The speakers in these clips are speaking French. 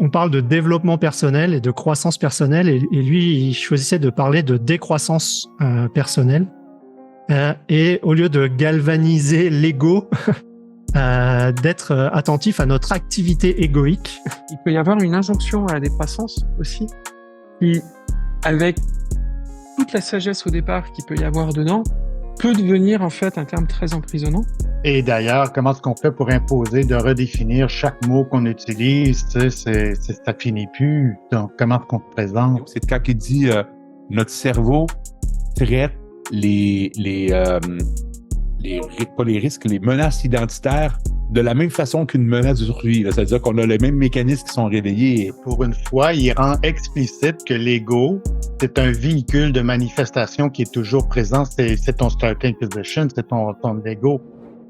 on parle de développement personnel et de croissance personnelle, et lui, il choisissait de parler de décroissance personnelle. Et au lieu de galvaniser l'ego, d'être attentif à notre activité égoïque. Il peut y avoir une injonction à la décroissance aussi, qui, avec toute la sagesse au départ qu'il peut y avoir dedans, peut devenir en fait un terme très emprisonnant. Et d'ailleurs, comment est-ce qu'on fait pour imposer de redéfinir chaque mot qu'on utilise? Tu sais, ça finit plus. Donc, comment est-ce qu'on se présente? C'est quand il dit notre cerveau traite pas les risques, les menaces identitaires de la même façon qu'une menace de survie. C'est-à-dire qu'on a les mêmes mécanismes qui sont réveillés. Pour une fois, il rend explicite que l'ego, c'est un véhicule de manifestation qui est toujours présent. C'est ton starting position, c'est ton ego.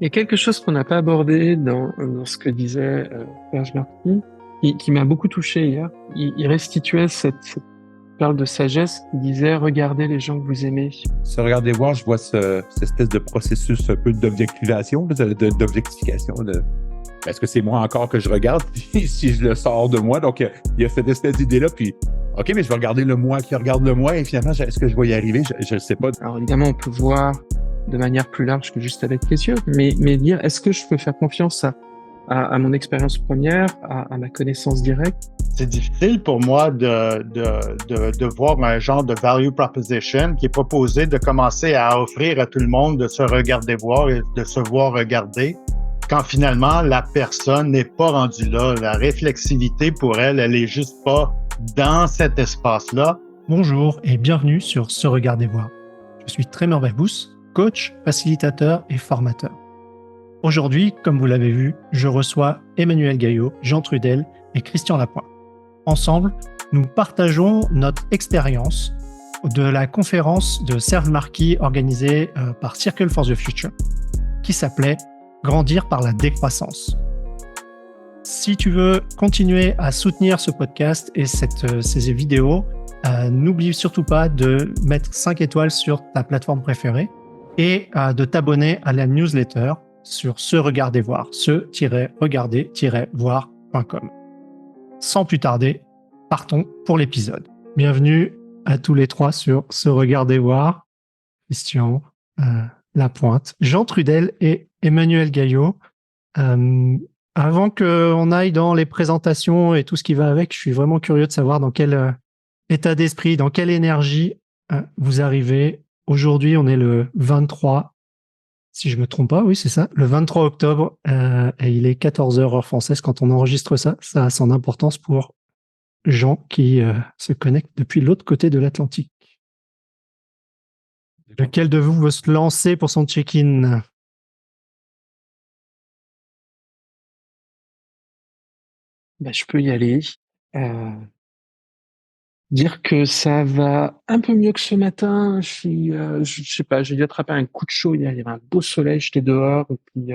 Il y a quelque chose qu'on n'a pas abordé dans ce que disait Serge Martin, qui m'a beaucoup touché hier. Il restituait cette perle de sagesse qui disait « Regardez les gens que vous aimez ». Se regarder voir, je vois cette espèce de processus un peu d'objectivation, d'objectification. Est-ce que c'est moi encore que je regarde si je le sors de moi? Donc, il y a cette espèce d'idée-là, puis OK, mais je vais regarder le moi qui regarde le moi, et finalement, est-ce que je vais y arriver? Je ne sais pas. Alors évidemment, on peut voir de manière plus large que juste avec les yeux, mais dire est-ce que je peux faire confiance à mon expérience première, à ma connaissance directe? C'est difficile pour moi de voir un genre de value proposition qui est proposé de commencer à offrir à tout le monde de se regarder voir et de se voir regarder, quand finalement la personne n'est pas rendue là. La réflexivité pour elle, elle est juste pas dans cet espace-là. Bonjour et bienvenue sur Se Regarder Voir. Je suis Trémor Verbous, coach, facilitateur et formateur. Aujourd'hui, comme vous l'avez vu, je reçois Emmanuel Gaillot, Jean Trudel et Christian Lapointe. Ensemble, nous partageons notre expérience de la conférence de Serge Marquis organisée par Circle for the Future, qui s'appelait « Grandir par la décroissance ». Si tu veux continuer à soutenir ce podcast et ces vidéos, n'oublie surtout pas de mettre 5 étoiles sur ta plateforme préférée et de t'abonner à la newsletter sur Se Regarder Voir, se-regarder-voir.com. Sans plus tarder, partons pour l'épisode. Bienvenue à tous les trois sur Se Regarder Voir. Christian Lapointe, Jean Trudel et Emmanuel Gaillot. Avant qu'on aille dans les présentations et tout ce qui va avec, je suis vraiment curieux de savoir dans quel état d'esprit, dans quelle énergie vous arrivez. Aujourd'hui, on est le 23, si je me trompe pas, oui, c'est ça, le 23 octobre, et il est 14h heure française quand on enregistre ça. Ça a son importance pour Jean qui se connecte depuis l'autre côté de l'Atlantique. Lequel de vous veut se lancer pour son check-in? Je peux y aller. Dire que ça va un peu mieux que ce matin. Je sais pas, j'ai dû attraper un coup de chaud hier. Il y avait un beau soleil, j'étais dehors et puis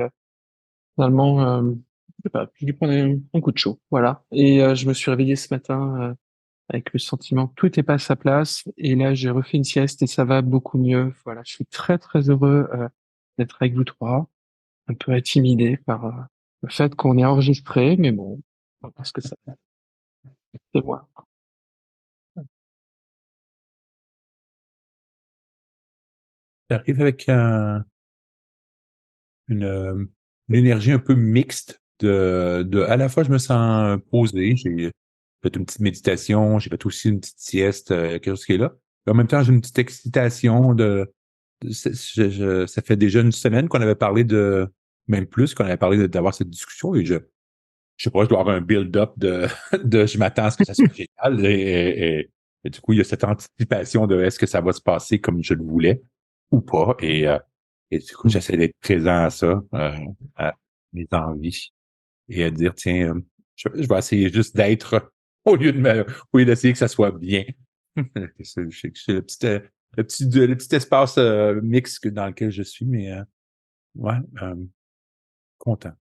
finalement, je sais pas, j'ai dû prendre un coup de chaud, voilà. Et je me suis réveillé ce matin avec le sentiment que tout n'était pas à sa place. Et là, j'ai refait une sieste et ça va beaucoup mieux. Voilà, je suis très très heureux d'être avec vous trois, un peu intimidé par le fait qu'on est enregistré, mais bon, on va voir ce que ça fait. C'est moi. J'arrive avec une énergie un peu mixte à la fois je me sens posé, j'ai fait une petite méditation, j'ai fait aussi une petite sieste, quelque chose qui est là. Puis en même temps, j'ai une petite excitation ça fait déjà une semaine qu'on avait parlé même plus, qu'on avait parlé d'avoir cette discussion et je sais pas, je dois avoir un build-up de je m'attends à ce que ça soit génial et du coup, il y a cette anticipation de est-ce que ça va se passer comme je le voulais ou pas et du coup, j'essaie d'être présent à ça, à mes envies et à dire, tiens, je vais essayer juste d'être au lieu d'essayer que ça soit bien. C'est le petit espace mix dans lequel je suis, mais ouais, content.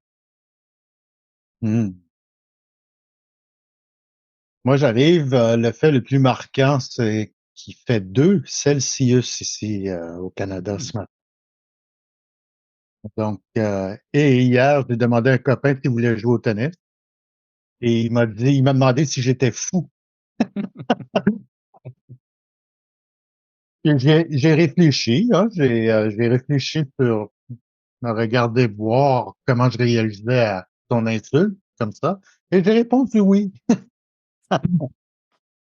Moi, j'arrive, le fait le plus marquant, c'est qu'il fait 2 Celsius ici au Canada ce matin. Donc, et hier, j'ai demandé à un copain s'il voulait jouer au tennis. Et il m'a demandé si j'étais fou. Et j'ai réfléchi, hein, j'ai réfléchi sur me regarder voir comment je réalisais à son insulte, comme ça. Et j'ai répondu oui.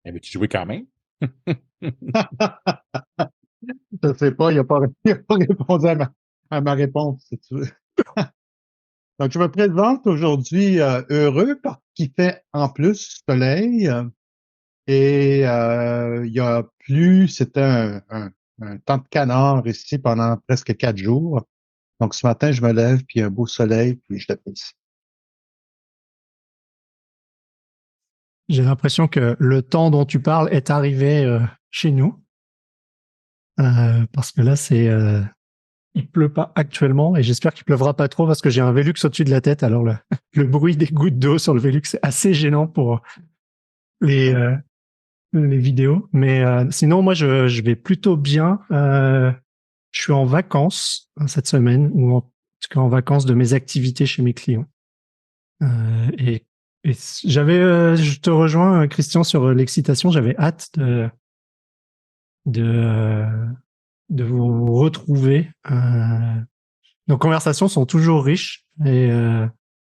Avais-tu joué quand même? Je sais pas, il a pas répondu à ma réponse, si tu veux. Donc, je me présente aujourd'hui heureux parce qu'il fait en plus soleil il y a plus, c'était un temps de canard ici pendant presque 4 jours. Donc, ce matin, je me lève, puis il y a un beau soleil, puis je l'apprécie. J'ai l'impression que le temps dont tu parles est arrivé chez nous. Parce que là, il pleut pas actuellement et j'espère qu'il pleuvra pas trop parce que j'ai un Velux au-dessus de la tête. Alors le bruit des gouttes d'eau sur le Velux est assez gênant pour les, euh, les vidéos. Mais sinon, moi, je vais plutôt bien. Je suis en vacances cette semaine ou en tout cas en vacances de mes activités chez mes clients. Et, je te rejoins, Christian, sur l'excitation. J'avais hâte de, euh, de vous retrouver. Nos conversations sont toujours riches et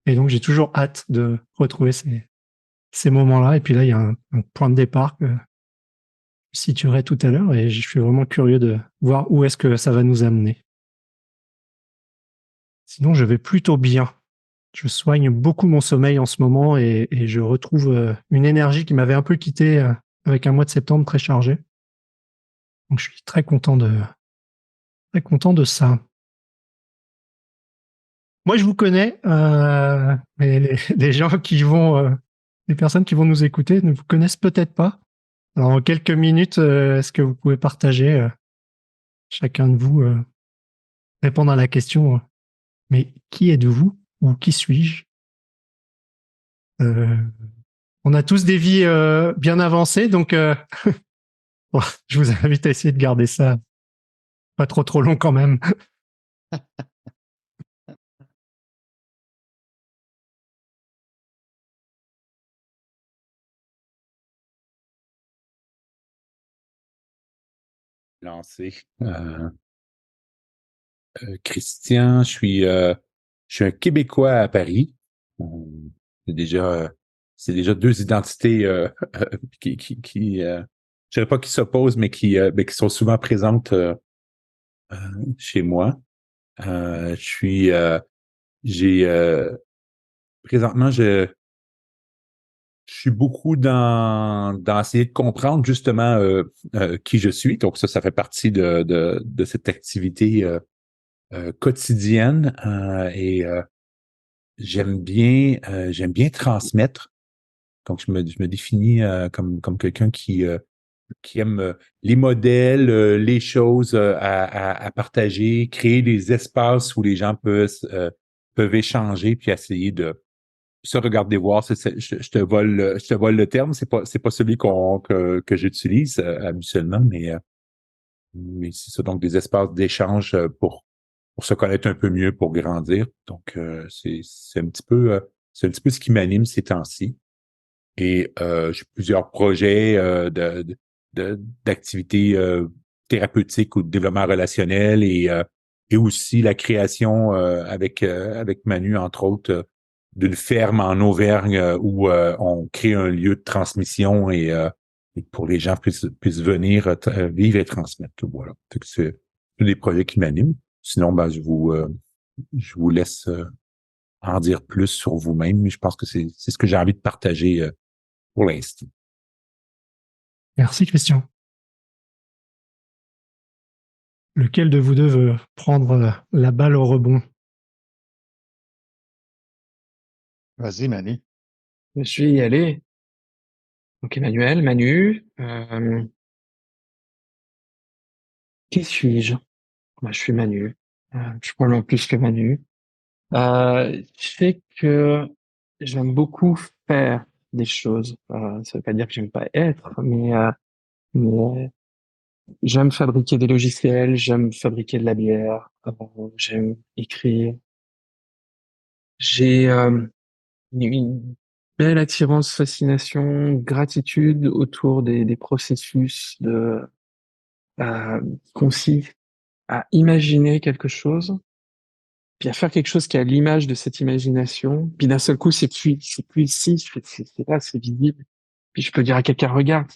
donc j'ai toujours hâte de retrouver ces moments-là. Et puis là, il y a un point de départ que je situerai tout à l'heure et je suis vraiment curieux de voir où est-ce que ça va nous amener. Sinon, je vais plutôt bien. Je soigne beaucoup mon sommeil en ce moment et je retrouve une énergie qui m'avait un peu quitté avec un mois de septembre très chargé. Donc, je suis très content de ça. Moi, je vous connais, mais les gens les personnes qui vont nous écouter ne vous connaissent peut-être pas. Alors, en quelques minutes, est-ce que vous pouvez partager, chacun de vous, répondre à la question, mais qui êtes-vous ou qui suis-je? On a tous des vies bien avancées, donc bon, je vous invite à essayer de garder ça pas trop long quand même. Lancé. Christian, je suis un Québécois à Paris. Euh, C'est déjà, euh, c'est déjà deux identités je dirais pas qui s'opposent, mais qui sont souvent présentes euh, chez moi. Je suis, j'ai présentement, je suis beaucoup dans essayer de comprendre justement qui je suis. Donc ça fait partie de cette activité quotidienne j'aime bien transmettre. Donc je me définis comme quelqu'un qui aime les modèles, les choses à partager, créer des espaces où les gens peuvent échanger puis essayer de se regarder voir. Je te vole le terme, c'est pas celui que j'utilise habituellement, mais c'est ça, donc des espaces d'échange pour se connaître un peu mieux, pour grandir. Donc c'est un petit peu ce qui m'anime ces temps-ci. Et j'ai plusieurs projets d'activités thérapeutiques ou de développement relationnel et aussi la création avec Manu, entre autres, d'une ferme en Auvergne où on crée un lieu de transmission et pour les gens puissent venir vivre et transmettre. Voilà. Donc, c'est des projets qui m'animent. Sinon, ben, je vous laisse en dire plus sur vous-même, mais je pense que c'est ce que j'ai envie de partager pour l'instant. Merci, Christian. Lequel de vous deux veut prendre la balle au rebond? Vas-y, Manny. Je vais y aller. Donc Emmanuel, Manu, qui suis-je? Moi, je suis Manu. Je suis probablement plus que Manu. Je sais que j'aime beaucoup faire des choses. Ça veut pas dire que j'aime pas être, mais j'aime fabriquer des logiciels, j'aime fabriquer de la bière, j'aime écrire. J'ai une belle attirance, fascination, gratitude autour des processus qui consistent à imaginer quelque chose, puis à faire quelque chose qui a l'image de cette imagination, puis d'un seul coup, c'est plus ici, c'est là, c'est visible. Puis je peux dire à quelqu'un, regarde,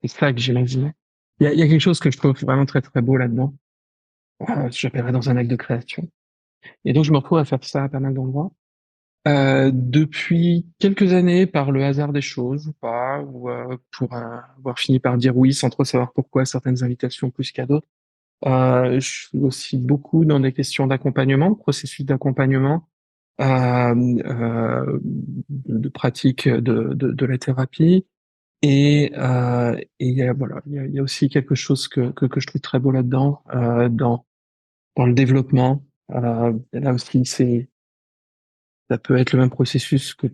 c'est ça que j'imaginais. Il y a quelque chose que je trouve vraiment très très beau là-dedans. J'appellerais dans un acte de création. Et donc je me retrouve à faire ça à pas mal d'endroits. Depuis quelques années, par le hasard des choses, ou pas, ou pour avoir fini par dire oui sans trop savoir pourquoi à certaines invitations plus qu'à d'autres. Je suis aussi beaucoup dans des questions d'accompagnement, de processus d'accompagnement, de pratique de la thérapie. Et voilà, il y a aussi quelque chose que je trouve très beau là-dedans, dans le développement. Là aussi, ça peut être le même processus que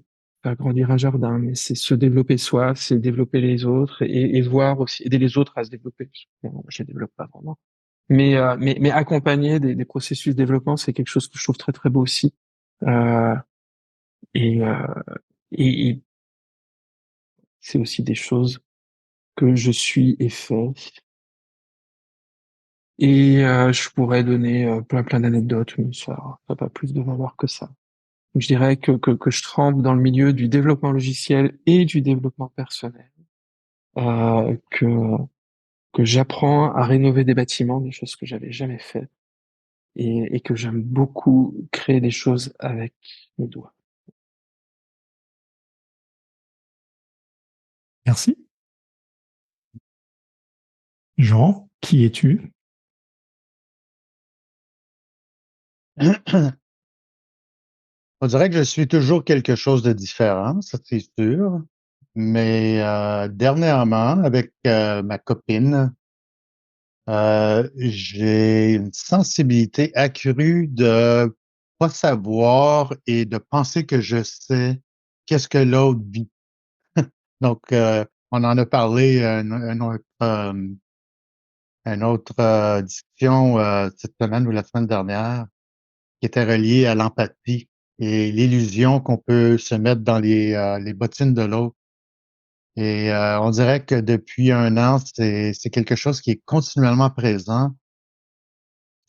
faire grandir un jardin, mais c'est se développer soi, c'est développer les autres et voir aussi, aider les autres à se développer. Bon, je les développe pas vraiment. Mais accompagner des processus de développement, c'est quelque chose que je trouve très très beau aussi. Euh, et, euh, et c'est aussi des choses que je suis et fais. Et je pourrais donner plein d'anecdotes, mais ça n'a pas plus de valeur que ça. Donc, je dirais que je trempe dans le milieu du développement logiciel et du développement personnel, euh, que que j'apprends à rénover des bâtiments, des choses que j'avais jamais faites, et que j'aime beaucoup créer des choses avec mes doigts. Merci. Jean, qui es-tu? On dirait que je suis toujours quelque chose de différent, ça c'est sûr. Mais dernièrement, avec ma copine, j'ai une sensibilité accrue de pas savoir et de penser que je sais qu'est-ce que l'autre vit. Donc, on en a parlé une autre discussion cette semaine ou la semaine dernière qui était reliée à l'empathie et l'illusion qu'on peut se mettre dans les bottines de l'autre. Et on dirait que depuis un an, c'est quelque chose qui est continuellement présent,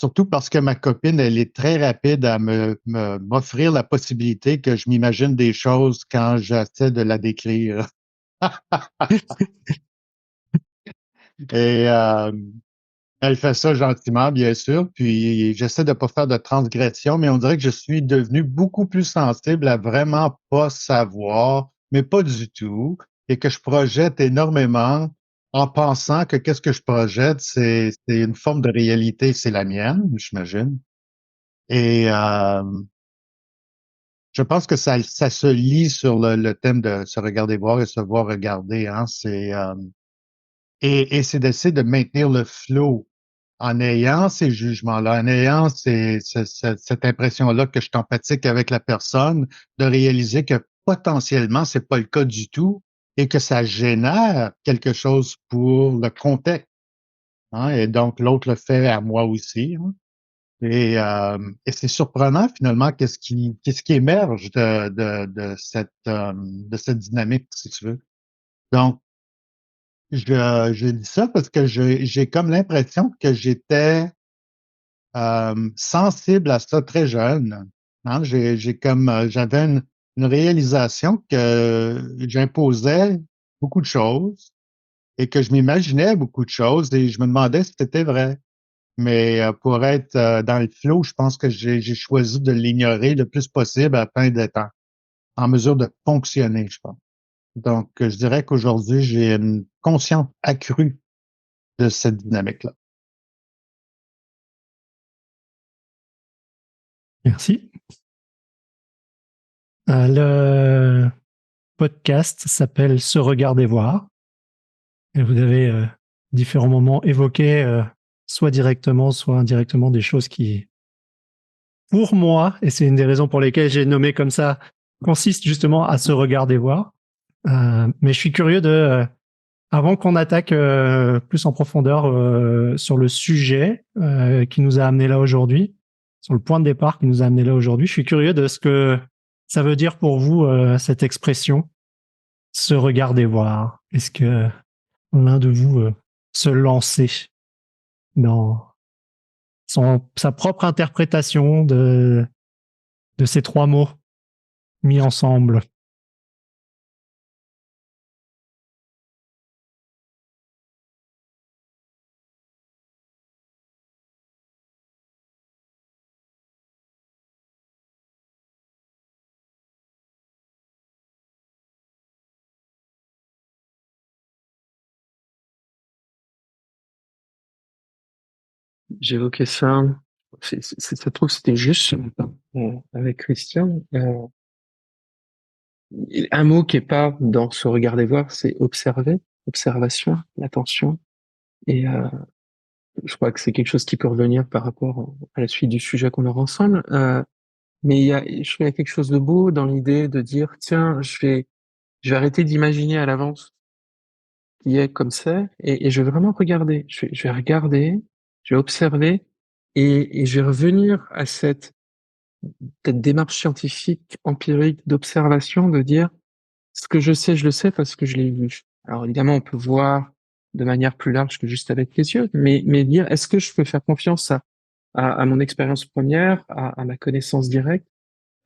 surtout parce que ma copine, elle est très rapide à m'offrir la possibilité que je m'imagine des choses quand j'essaie de la décrire. Et elle fait ça gentiment, bien sûr, puis j'essaie de pas faire de transgression, mais on dirait que je suis devenu beaucoup plus sensible à vraiment pas savoir, mais pas du tout, et que je projette énormément en pensant que qu'est-ce que je projette, c'est une forme de réalité, c'est la mienne, j'imagine. Et je pense que ça se lie sur le thème de se regarder voir et se voir regarder, hein. Et c'est d'essayer de maintenir le flow en ayant ces jugements-là, en ayant cette impression-là que je suis empathique avec la personne, de réaliser que potentiellement, c'est pas le cas du tout et que ça génère quelque chose pour le contexte, hein, et donc l'autre le fait à moi aussi, hein. Et c'est surprenant finalement qu'est-ce qui émerge de cette dynamique, si tu veux. Donc, je dis ça parce que j'ai comme l'impression que j'étais sensible à ça très jeune, hein. J'avais une réalisation que j'imposais beaucoup de choses et que je m'imaginais beaucoup de choses et je me demandais si c'était vrai. Mais pour être dans le flow, je pense que j'ai choisi de l'ignorer le plus possible afin d'être en mesure de fonctionner, je pense. Donc, je dirais qu'aujourd'hui, j'ai une conscience accrue de cette dynamique-là. Merci. Le podcast s'appelle Se regarder voir. Et vous avez différents moments évoqué, soit directement, soit indirectement, des choses qui, pour moi, et c'est une des raisons pour lesquelles j'ai nommé comme ça, consistent justement à se regarder voir. Mais je suis curieux avant qu'on attaque plus en profondeur sur le sujet qui nous a amené là aujourd'hui, sur le point de départ qui nous a amené là aujourd'hui, je suis curieux de ce que ça veut dire pour vous cette expression, se regarder voir? Est-ce que l'un de vous se lancer dans sa propre interprétation de ces trois mots mis ensemble? J'évoquais ça, ça se trouve, c'était juste ce matin, avec Christian. Un mot qui est pas dans se regarder voir, c'est observer, observation, l'attention. Et je crois que c'est quelque chose qui peut revenir par rapport à la suite du sujet qu'on aura ensemble. Mais je trouve qu'il y a quelque chose de beau dans l'idée de dire, tiens, je vais arrêter d'imaginer à l'avance ce qui est comme c'est, et je vais vraiment regarder. Je vais regarder, je vais observer, et je vais revenir à cette démarche scientifique, empirique, d'observation, de dire, ce que je le sais parce que je l'ai vu. Alors évidemment, on peut voir de manière plus large que juste avec les yeux, mais dire, est-ce que je peux faire confiance à mon expérience première, à ma connaissance directe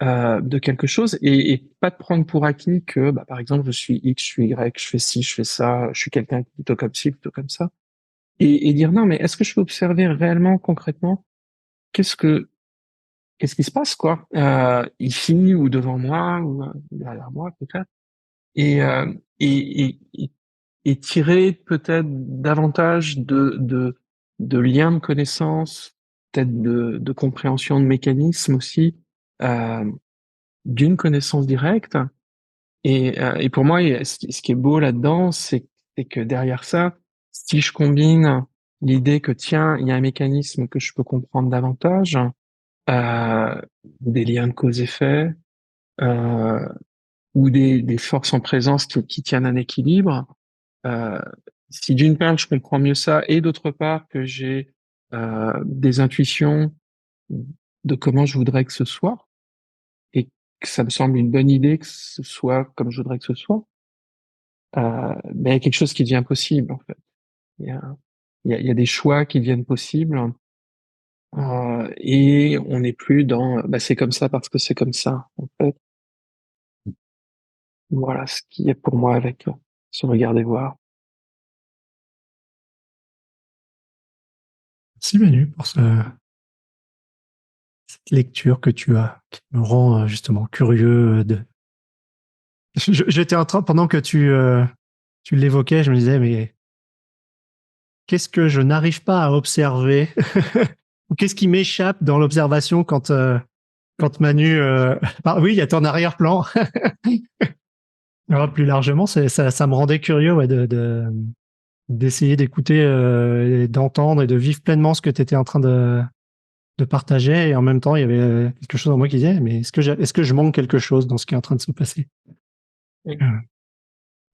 de quelque chose, et pas de prendre pour acquis que, bah, par exemple, je suis X, je suis Y, je fais ci, je fais ça, je suis quelqu'un plutôt comme ci, plutôt comme ça, et dire non, mais est-ce que je peux observer réellement, concrètement, qu'est-ce que qu'est-ce qui se passe, quoi, ici ou devant moi ou derrière moi peut-être, et et tirer peut-être davantage de liens de connaissances, peut-être de compréhension de mécanismes aussi, euh, d'une connaissance directe. Et pour moi, ce qui est beau là-dedans, c'est que derrière ça, si je combine l'idée que tiens, il y a un mécanisme que je peux comprendre davantage, euh, des liens de cause-effet, euh, ou des forces en présence qui tiennent un équilibre. Euh, Si d'une part je comprends mieux ça, et d'autre part que j'ai des intuitions de comment je voudrais que ce soit, et que ça me semble une bonne idée que ce soit comme je voudrais que ce soit, mais il y a quelque chose qui devient possible en fait. Il y a, il y a des choix qui deviennent possibles, et on n'est plus dans bah, c'est comme ça parce que c'est comme ça. En fait, voilà ce qui est pour moi avec se regarder voir. Merci Manu pour cette lecture que tu as, qui me rend justement curieux de. J'étais en train, pendant que tu l'évoquais, je me disais, mais qu'est-ce que je n'arrive pas à observer? Ou qu'est-ce qui m'échappe dans l'observation quand Manu... oui, il y a ton arrière-plan. Alors, plus largement, ça me rendait curieux ouais, d'essayer d'écouter, d'entendre et de vivre pleinement ce que tu étais en train de partager. Et en même temps, il y avait quelque chose en moi qui disait, mais est-ce que je manque quelque chose dans ce qui est en train de se passer? Oui.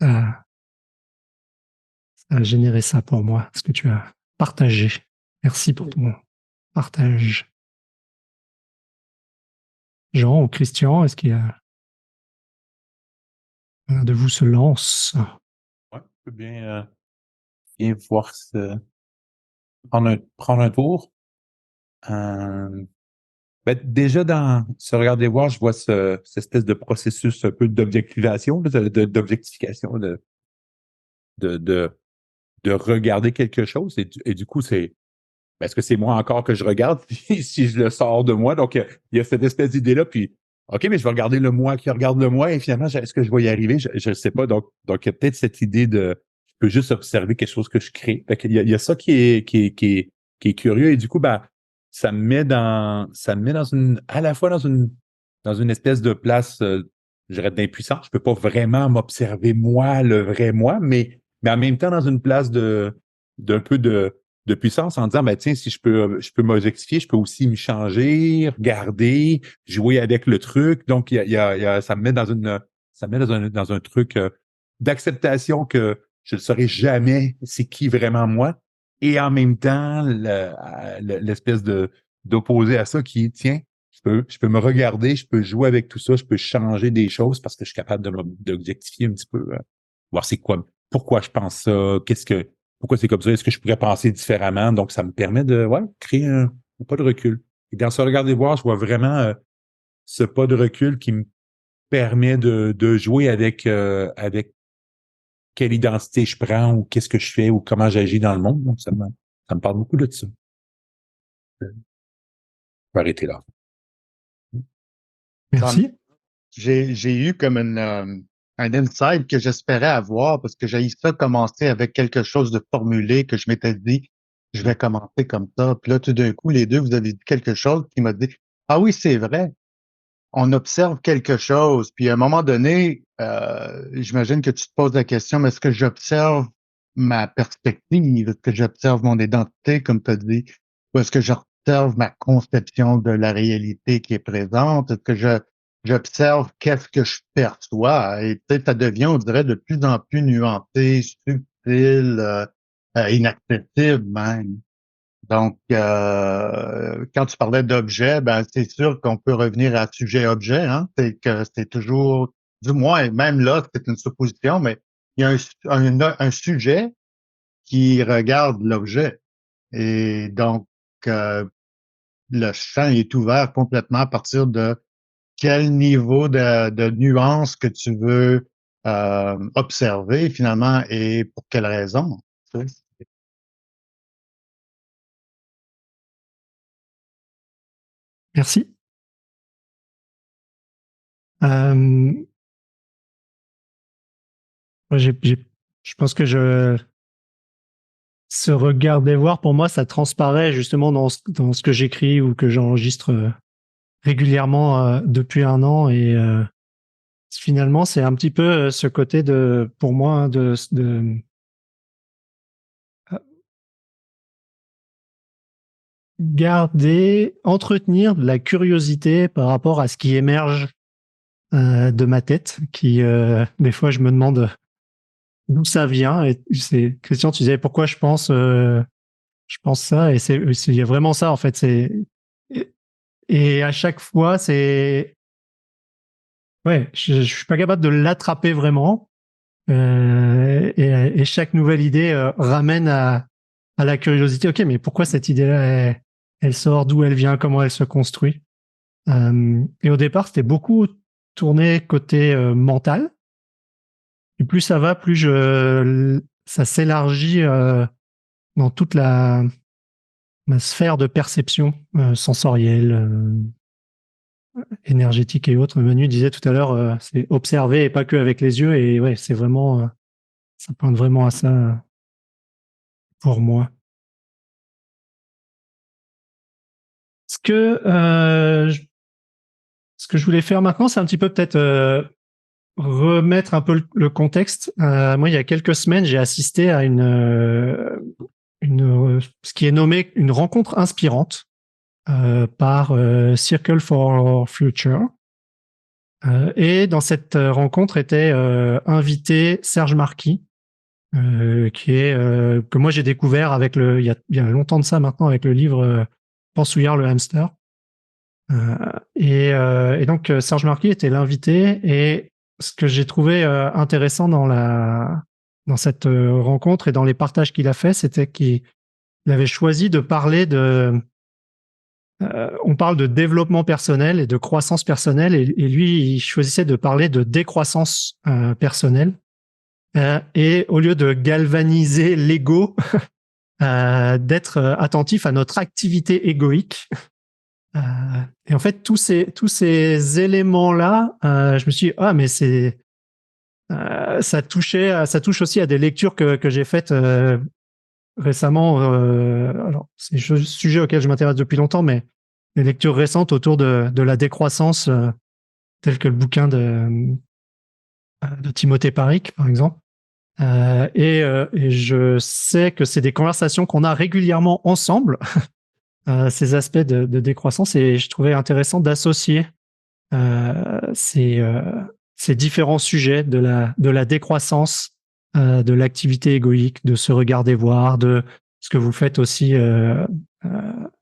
Ça a généré ça pour moi, ce que tu as partagé. Merci pour ton partage. Jean ou Christian, est-ce qu'il y a un de vous se lance? Ouais, je peux bien voir prendre un tour. Ben, déjà, dans se regarder voir, je vois cette espèce de processus un peu d'objectivation, d'objectification, de, de, de regarder quelque chose. Et du coup, est-ce que c'est moi encore que je regarde si je le sors de moi? Donc, il y a cette espèce d'idée-là. Puis, OK, mais je vais regarder le moi qui regarde le moi. Et finalement, est-ce que je vais y arriver? Je ne sais pas. Donc, il y a peut-être cette idée je peux juste observer quelque chose que je crée. Fait qu'il y a ça qui est curieux. Et du coup, ben, ça me met à la fois dans une espèce de place, je dirais, d'impuissance. Je peux pas vraiment m'observer moi, le vrai moi, mais en même temps dans une place d'un peu de puissance en disant, ben, tiens, si je peux m'objectifier, je peux aussi me changer, regarder, jouer avec le truc. Donc, ça me met dans un truc d'acceptation que je ne saurais jamais c'est qui vraiment moi. Et en même temps, l'espèce d'opposé à ça qui est, tiens, je peux me regarder, je peux jouer avec tout ça, je peux changer des choses parce que je suis capable d'objectifier un petit peu, voir c'est quoi, pourquoi je pense ça, pourquoi c'est comme ça, est-ce que je pourrais penser différemment? Donc, ça me permet de créer un pas de recul. Et dans ce regarder voir, je vois vraiment ce pas de recul qui me permet de jouer avec quelle identité je prends ou qu'est-ce que je fais ou comment j'agis dans le monde. Donc, ça me parle beaucoup de ça. Je vais arrêter là. Merci. J'ai eu comme un insight que j'espérais avoir parce que j'ai ça commencer avec quelque chose de formulé que je m'étais dit, je vais commencer comme ça. Puis là, tout d'un coup, les deux, vous avez dit quelque chose qui m'a dit, ah oui, c'est vrai. On observe quelque chose. Puis à un moment donné, j'imagine que tu te poses la question, mais est-ce que j'observe ma perspective? Est-ce que j'observe mon identité, comme tu as dit? Ou est-ce que j'observe ma conception de la réalité qui est présente? Est-ce que j'observe qu'est-ce que je perçois? Et peut-être ça devient, on dirait, de plus en plus nuancé, subtil, inaccessible même. Donc, quand tu parlais d'objet, ben c'est sûr qu'on peut revenir à sujet-objet, hein. C'est que c'est toujours, du moins, même là, c'est une supposition, mais il y a un sujet qui regarde l'objet. Et donc, le champ est ouvert complètement à partir de quel niveau de nuance que tu veux observer finalement et pour quelle raison. Tu sais. Merci. Euh, je pense que ce regarder voir, pour moi, ça transparaît justement dans ce que j'écris ou que j'enregistre régulièrement depuis 1 an. Et finalement, c'est un petit peu ce côté pour moi, hein, de entretenir de la curiosité par rapport à ce qui émerge de ma tête, qui des fois je me demande d'où ça vient. Et Christian, tu disais pourquoi je pense ça, et il y a vraiment ça en fait. Et à chaque fois, je suis pas capable de l'attraper vraiment. Et chaque nouvelle idée ramène à la curiosité. Ok, mais pourquoi cette idée-là, elle sort, d'où elle vient, comment elle se construit. Et au départ, c'était beaucoup tourné côté mental. Et plus ça va, plus ça s'élargit dans toute ma sphère de perception sensorielle, énergétique et autres. Manu disait tout à l'heure, c'est observer et pas que avec les yeux. Et ouais, c'est vraiment, ça pointe vraiment à ça pour moi. Ce que je voulais faire maintenant, c'est un petit peu peut-être remettre un peu le contexte. Moi, il y a quelques semaines, j'ai assisté à ce qui est nommé une rencontre inspirante par Circle for Future. Et dans cette rencontre était invité Serge Marquis, que moi j'ai découvert il y a longtemps de ça maintenant, avec le livre Pansouillard le hamster. Et donc Serge Marquis était l'invité, et ce que j'ai trouvé intéressant dans cette rencontre et dans les partages qu'il a fait, c'était qu'il avait choisi de parler on parle de développement personnel et de croissance personnelle, et lui, il choisissait de parler de décroissance personnelle. Et au lieu de galvaniser l'ego, d'être attentif à notre activité égoïque. Et en fait, tous ces éléments-là, je me suis dit, mais ça touche aussi à des lectures que j'ai faites récemment. Alors, c'est un sujet auquel je m'intéresse depuis longtemps, mais les lectures récentes autour de la décroissance, telles que le bouquin de Timothée Paric, par exemple. Et je sais que c'est des conversations qu'on a régulièrement ensemble, ces aspects de décroissance, et je trouvais intéressant d'associer ces différents sujets de la décroissance, de l'activité égoïque, de se regarder voir, de ce que vous faites aussi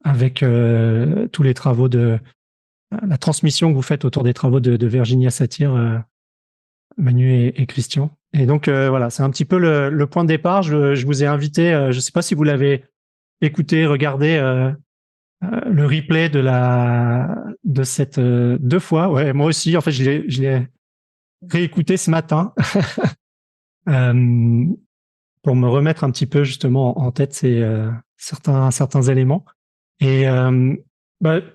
avec tous les travaux de la transmission que vous faites autour des travaux de Virginia Satir, Manu et Christian. Et donc voilà, c'est un petit peu le point de départ. Je vous ai invité, je ne sais pas si vous l'avez écouté, regardé le replay de cette 2 fois. Ouais, moi aussi. En fait, je l'ai réécouté ce matin pour me remettre un petit peu justement en tête certains éléments. Et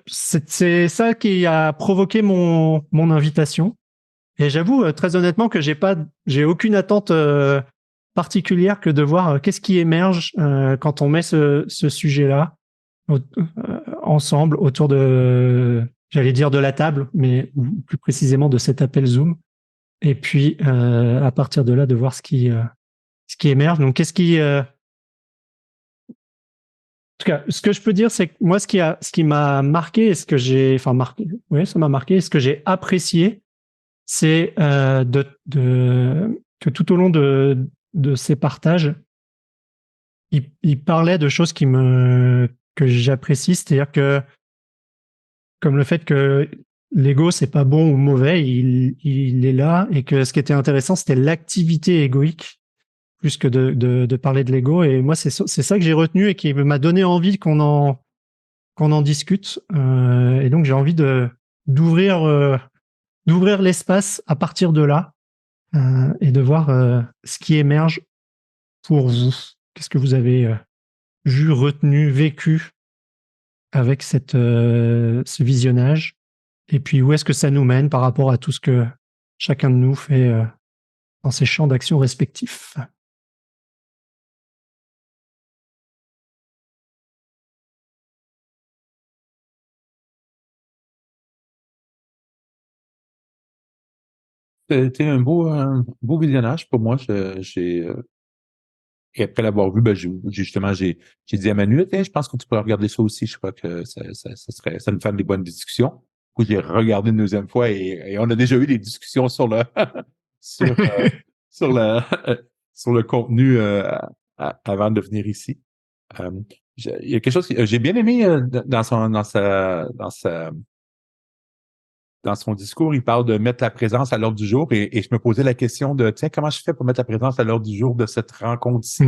c'est ça qui a provoqué mon invitation. Et j'avoue très honnêtement que j'ai aucune attente particulière que de voir qu'est-ce qui émerge quand on met ce sujet-là ensemble autour j'allais dire de la table, mais plus précisément de cet appel Zoom. Et puis à partir de là, de voir ce qui émerge. Donc qu'est-ce qui en tout cas, ce que je peux dire, c'est que moi, ce qui m'a marqué, et ce que j'ai, enfin marqué, oui, ça m'a marqué, ce que j'ai apprécié, c'est que tout au long de ces partages, il parlait de choses que j'apprécie, c'est-à-dire que comme le fait que l'ego c'est pas bon ou mauvais, il est là, et que ce qui était intéressant, c'était l'activité égoïque plus que de parler de l'ego. Et moi, c'est ça que j'ai retenu et qui m'a donné envie qu'on en discute. Et donc, j'ai envie d'ouvrir l'espace à partir de là et de voir ce qui émerge pour vous. Qu'est-ce que vous avez vu, retenu, vécu avec ce visionnage? Et puis, où est-ce que ça nous mène par rapport à tout ce que chacun de nous fait dans ses champs d'action respectifs? C'était un beau visionnage pour moi. Et après l'avoir vu, j'ai dit à Manu, tiens, je pense que tu pourrais regarder ça aussi. Je crois que ça nous fait des bonnes discussions. Du coup, j'ai regardé une deuxième fois et on a déjà eu des discussions sur sur, euh, sur le, sur le contenu avant de venir ici. Il y a quelque chose que j'ai bien aimé dans son discours, il parle de mettre la présence à l'ordre du jour et je me posais la question de, tiens, comment je fais pour mettre la présence à l'ordre du jour de cette rencontre-ci?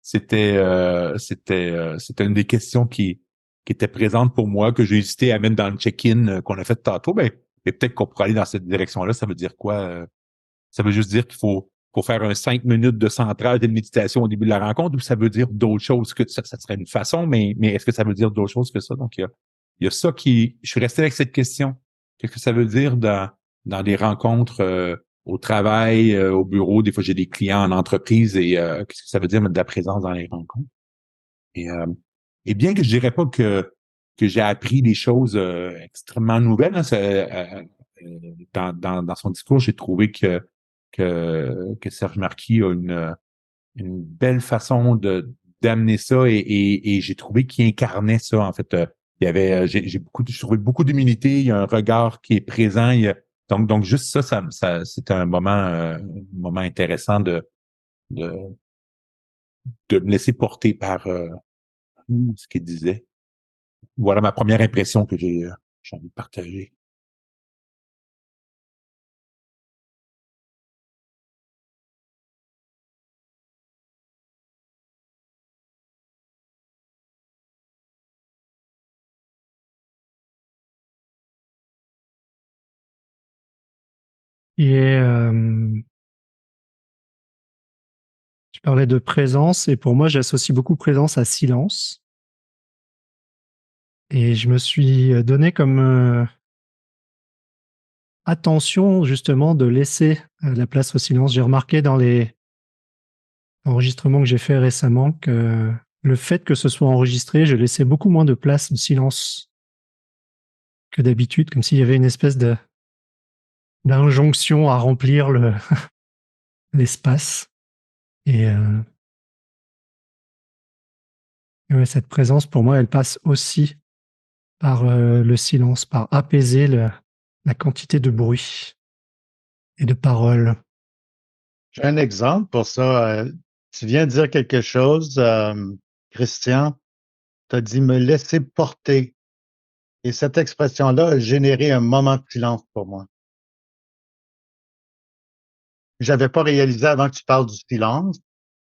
C'était une des questions qui était présente pour moi, que j'ai hésité à mettre dans le check-in qu'on a fait tantôt. Ben, et peut-être qu'on pourrait aller dans cette direction-là. Ça veut dire quoi? Ça veut juste dire qu'il faut faire un 5 minutes de centrage et de méditation au début de la rencontre, ou ça veut dire d'autres choses que ça serait une façon, mais est-ce que ça veut dire d'autres choses que ça? Donc, il y a ça je suis resté avec cette question. Qu'est-ce que ça veut dire dans des rencontres au travail, au bureau? Des fois, j'ai des clients en entreprise et qu'est-ce que ça veut dire mettre de la présence dans les rencontres? Et bien que je dirais pas que j'ai appris des choses extrêmement nouvelles, hein, dans son discours, j'ai trouvé que Serge Marquis a une belle façon d'amener ça et j'ai trouvé qu'il incarnait ça en fait. Il y avait j'ai trouvé beaucoup d'humilité, il y a un regard qui est présent, donc juste ça c'était un moment intéressant de me laisser porter par ce qu'il disait. Voilà ma première impression que j'ai envie de partager. Et tu parlais de présence, et pour moi, j'associe beaucoup présence à silence. Et je me suis donné comme attention justement de laisser la place au silence. J'ai remarqué dans les enregistrements que j'ai fait récemment que le fait que ce soit enregistré, je laissais beaucoup moins de place au silence que d'habitude, comme s'il y avait une espèce d'injonction à remplir l'espace. Et ouais, cette présence, pour moi, elle passe aussi par le silence, par apaiser la quantité de bruit et de paroles. J'ai un exemple pour ça. Tu viens de dire quelque chose, Christian. Tu as dit me laisser porter. Et cette expression-là a généré un moment de silence pour moi. J'avais pas réalisé avant que tu parles du silence,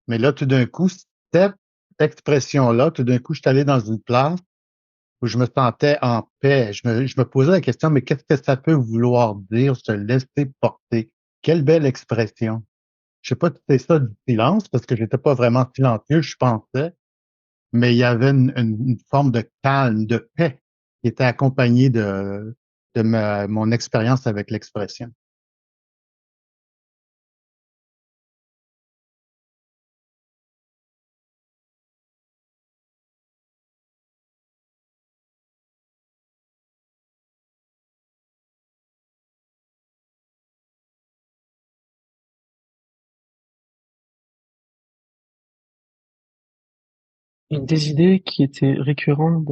mais là, tout d'un coup, cette expression-là, tout d'un coup, je suis allé dans une place où je me sentais en paix. Je me posais la question, mais qu'est-ce que ça peut vouloir dire, se laisser porter? Quelle belle expression. Je sais pas si c'est ça du silence, parce que j'étais pas vraiment silencieux, je pensais, mais il y avait une forme de calme, de paix qui était accompagnée de mon expérience avec l'expression. Une des idées qui était récurrente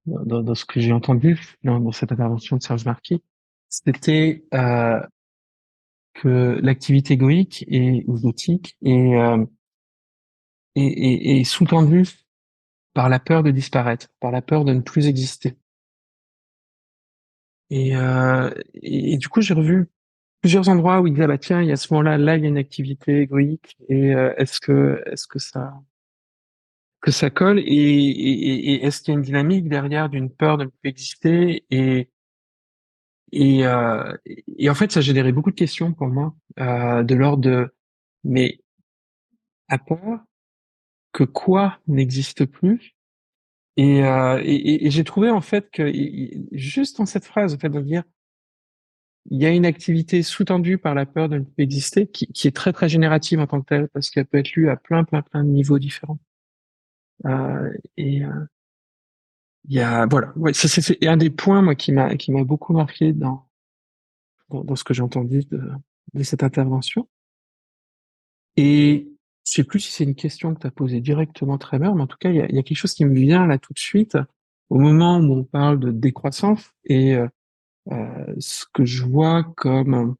dans ce que j'ai entendu dans cette intervention de Serge Marquis, c'était que l'activité égoïque et ou gothique est sous-tendue par la peur de disparaître, par la peur de ne plus exister. Et du coup, j'ai revu plusieurs endroits où il disait, bah tiens, il y a ce moment-là, là, il y a une activité égoïque, et est-ce que ça colle, et est-ce qu'il y a une dynamique derrière d'une peur de ne plus exister, et en fait, ça générait beaucoup de questions pour moi, de l'ordre de, mais à part que quoi n'existe plus? Et j'ai trouvé en fait que juste dans cette phrase, en fait, de dire il y a une activité sous-tendue par la peur de ne plus exister, qui est très très générative en tant que telle, parce qu'elle peut être lue à plein de niveaux différents. Et il y a voilà, ouais, ça c'est un des points moi qui m'a beaucoup marqué dans ce que j'ai entendu de cette intervention. Et je sais plus si c'est une question que tu as posée directement, Trevor, mais en tout cas il y a quelque chose qui me vient là tout de suite au moment où on parle de décroissance, et ce que je vois comme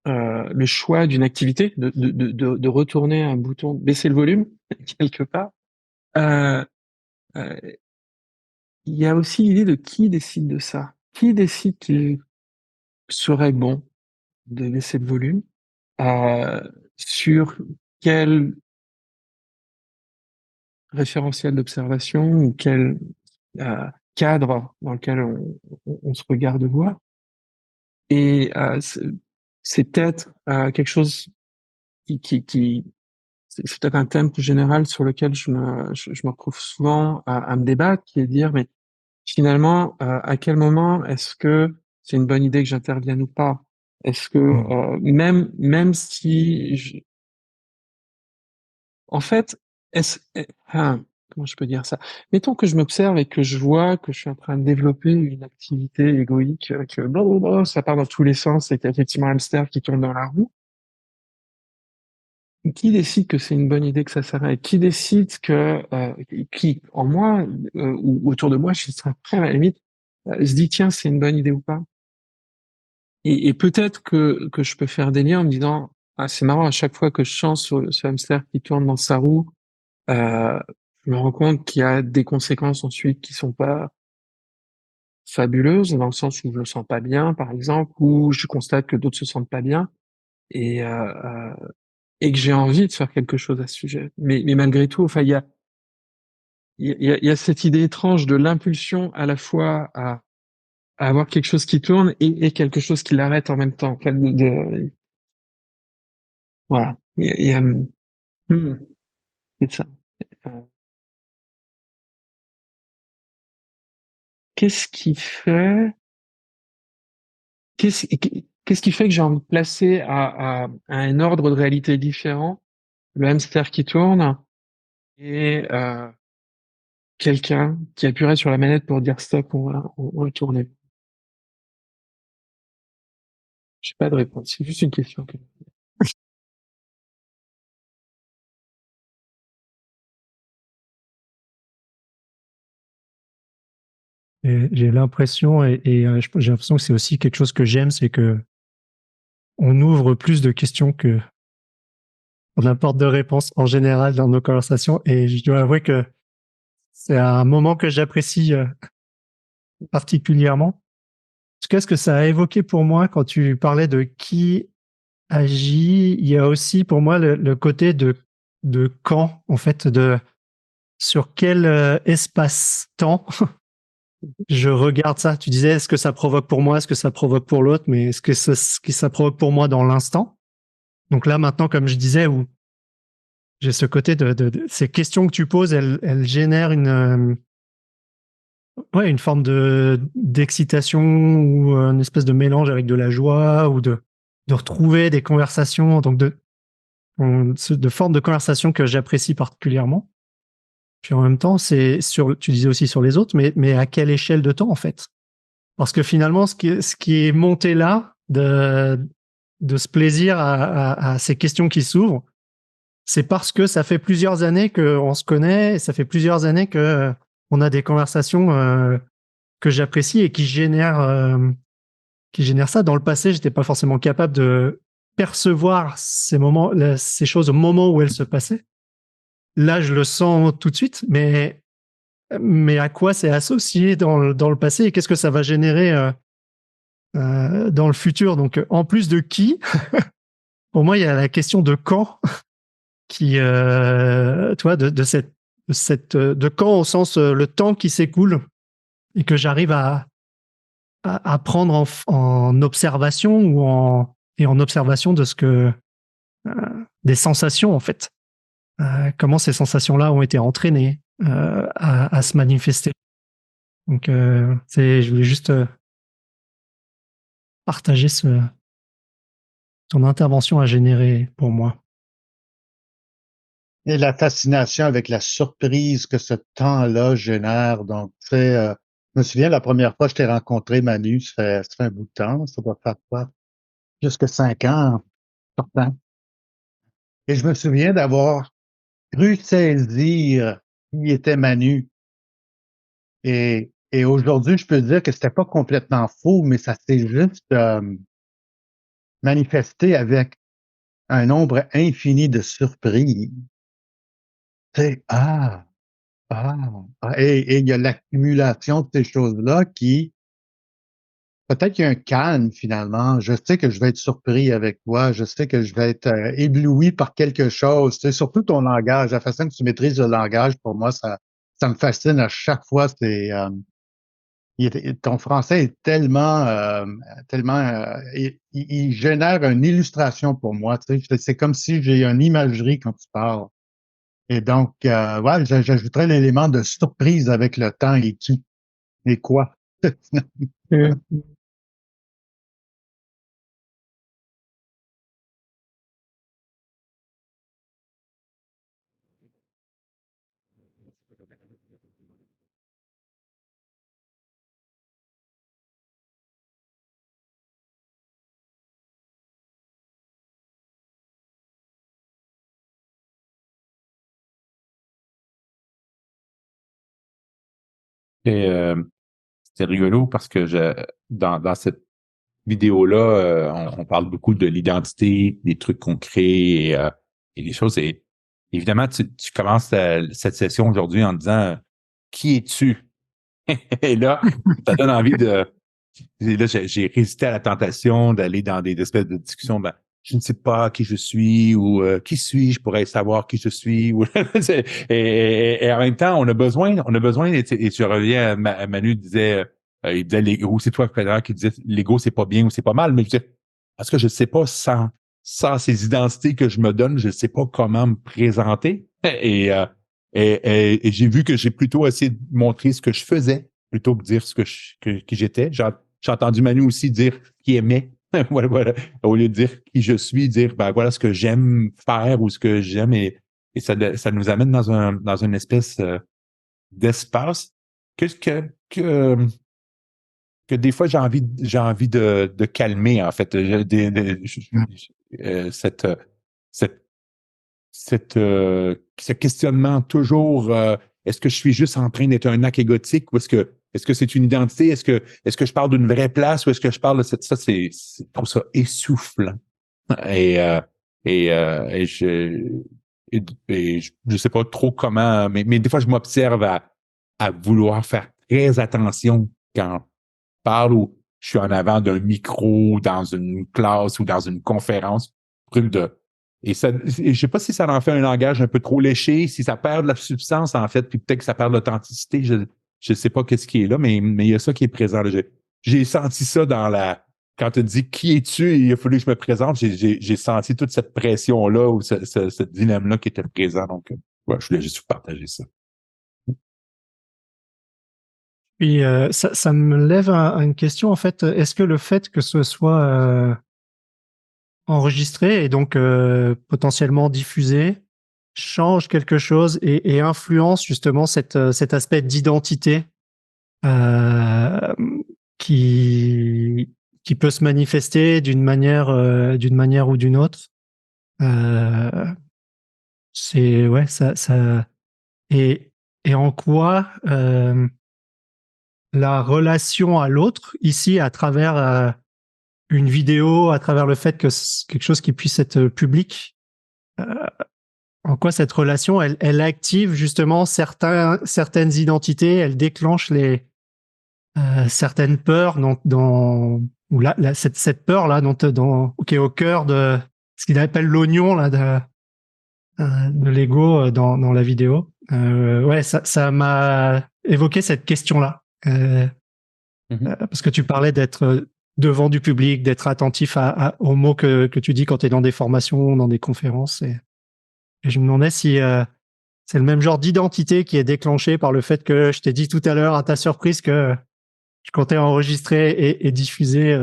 le choix d'une activité, de retourner un bouton, baisser le volume quelque part. Euh, euh, il y a aussi l'idée de qui décide de ça. Qui décide qu'il serait bon de baisser le volume, euh, sur quel référentiel d'observation ou quel cadre dans lequel on se regarde voir. Et c'est peut-être quelque chose qui c'est peut-être un thème plus général sur lequel je me retrouve souvent à me débattre, qui est de dire, mais finalement, à quel moment est-ce que c'est une bonne idée que j'intervienne ou pas? Est-ce que même si en fait, comment je peux dire ça? Mettons que je m'observe et que je vois que je suis en train de développer une activité égoïque, que blablabla, ça part dans tous les sens et qu'il y a effectivement un hamster qui tourne dans la roue. Qui décide que c'est une bonne idée que ça s'arrête? Qui décide qui, en moi, ou autour de moi, je serais prêt à la limite, se dit, tiens, c'est une bonne idée ou pas? Et peut-être que je peux faire des liens en me disant, ah, c'est marrant, à chaque fois que je chante sur ce hamster qui tourne dans sa roue, euh, je me rends compte qu'il y a des conséquences ensuite qui sont pas fabuleuses, dans le sens où je le sens pas bien, par exemple, ou je constate que d'autres se sentent pas bien. Et, euh, euh, et que j'ai envie de faire quelque chose à ce sujet. Mais malgré tout, enfin, il y a cette idée étrange de l'impulsion à la fois à avoir quelque chose qui tourne et quelque chose qui l'arrête en même temps. En fait, voilà. Hmm, c'est ça. Euh, Qu'est-ce qui fait, qu'est-ce, qu'est-ce qui fait que j'ai envie de placer à un ordre de réalité différent le hamster qui tourne et quelqu'un qui appuierait sur la manette pour dire stop, on va tourner. J'ai pas de réponse, c'est juste une question. Et j'ai l'impression, j'ai l'impression que c'est aussi quelque chose que j'aime, c'est que on ouvre plus de questions que on apporte de réponses en général dans nos conversations. Et je dois avouer que c'est un moment que j'apprécie particulièrement. Qu'est-ce que ça a évoqué pour moi quand tu parlais de qui agit? Il y a aussi pour moi le côté de quand, en fait, sur quel espace-temps je regarde ça. Tu disais, est-ce que ça provoque pour moi, est-ce que ça provoque pour l'autre, mais est-ce que ça provoque pour moi dans l'instant? Donc là, maintenant, comme je disais, où j'ai ce côté de ces questions que tu poses, elles génèrent une forme d'excitation ou une espèce de mélange avec de la joie ou de retrouver des conversations, donc de formes de conversation que j'apprécie particulièrement. Puis en même temps, tu disais aussi sur les autres, mais à quelle échelle de temps, en fait? Parce que finalement, ce qui est monté là, de ce plaisir à ces questions qui s'ouvrent, c'est parce que ça fait plusieurs années qu'on se connaît, et ça fait plusieurs années que on a des conversations que j'apprécie et qui génèrent ça. Dans le passé, j'étais pas forcément capable de percevoir ces moments, ces choses au moment où elles se passaient. Là, je le sens tout de suite, mais à quoi c'est associé dans le passé et qu'est-ce que ça va générer dans le futur? Donc, en plus de qui, pour moi, il y a la question de quand qui, toi, de quand au sens le temps qui s'écoule et que j'arrive à prendre en observation et en observation de ce que des sensations en fait. Comment ces sensations-là ont été entraînées à se manifester. Donc, je voulais juste partager ton intervention à générer pour moi. Et la fascination avec la surprise que ce temps-là génère. Donc, tu sais, je me souviens la première fois que je t'ai rencontré, Manu, ça fait un bout de temps, ça doit faire quoi? Jusque 5 ans, pourtant. Et je me souviens d'avoir cru saisir qui était Manu. Et aujourd'hui, je peux dire que c'était pas complètement faux, mais ça s'est juste manifesté avec un nombre infini de surprises. Tu sais, et il y a l'accumulation de ces choses-là qui, peut-être qu'il y a un calme finalement. Je sais que je vais être surpris avec toi. Je sais que je vais être ébloui par quelque chose. Tu sais, surtout ton langage, la façon que tu maîtrises le langage, pour moi, ça me fascine à chaque fois. Ton français est il génère une illustration pour moi. Tu sais, c'est comme si j'ai une imagerie quand tu parles. Et donc, ouais, j'ajouterais l'élément de surprise avec le temps et qui et quoi. Et c'était rigolo parce que dans cette vidéo-là, on parle beaucoup de l'identité, des trucs qu'on crée et des choses. Et évidemment, tu commences cette session aujourd'hui en disant qui es-tu? Et là, ça donne envie de. Et là, j'ai résisté à la tentation d'aller dans des espèces de discussions. Ben, je ne sais pas qui je suis ou qui suis-je pourrais savoir qui je suis. Et en même temps, on a besoin. Et tu reviens à Manu disait, il disait l'ego, c'est toi Frédéric qui disait l'ego c'est pas bien ou c'est pas mal. Mais je disais, parce que je ne sais pas sans ces identités que je me donne, je ne sais pas comment me présenter. Et j'ai vu que j'ai plutôt essayé de montrer ce que je faisais plutôt que de dire qui j'étais. J'ai entendu Manu aussi dire qui aimait. Voilà. Au lieu de dire qui je suis, dire ben voilà ce que j'aime faire ou ce que j'aime et ça nous amène dans une espèce d'espace que des fois j'ai envie de calmer en fait ce questionnement toujours est-ce que je suis juste en train d'être un acte égotique ou est-ce que c'est une identité? Est-ce que je parle d'une vraie place ou est-ce que je parle de ça, je trouve ça essoufflant. Et, euh, et je sais pas trop comment, mais des fois, je m'observe à vouloir faire très attention quand je parle ou je suis en avant d'un micro, dans une classe ou dans une conférence, truc de... Et je sais pas si ça en fait un langage un peu trop léché, si ça perd de la substance, en fait, puis peut-être que ça perd de l'authenticité. Je sais pas qu'est-ce qui est là, mais il y a ça qui est présent. Là. J'ai senti ça quand tu dis qui es-tu et il a fallu que je me présente, j'ai senti toute cette pression-là ou cette dilemme-là qui était présent. Donc, ouais, je voulais juste vous partager ça. Puis ça me lève à une question, en fait. Est-ce que le fait que ce soit enregistré et donc potentiellement diffusé change quelque chose et influence justement cet aspect d'identité euh, qui peut se manifester d'une manière ou d'une autre. C'est ouais ça et en quoi la relation à l'autre ici à travers une vidéo, à travers le fait que c'est quelque chose qui puisse être public, en quoi cette relation elle active justement certaines identités, elle déclenche certaines peurs ou cette peur là qui est au cœur de ce qu'il appelle l'oignon là de l'ego dans la vidéo. Ouais, ça m'a évoqué cette question-là. Parce que tu parlais d'être devant du public, d'être attentif aux mots que tu dis quand tu es dans des formations, dans des conférences. Et je me demandais si c'est le même genre d'identité qui est déclenché par le fait que je t'ai dit tout à l'heure, à ta surprise, que je comptais enregistrer et diffuser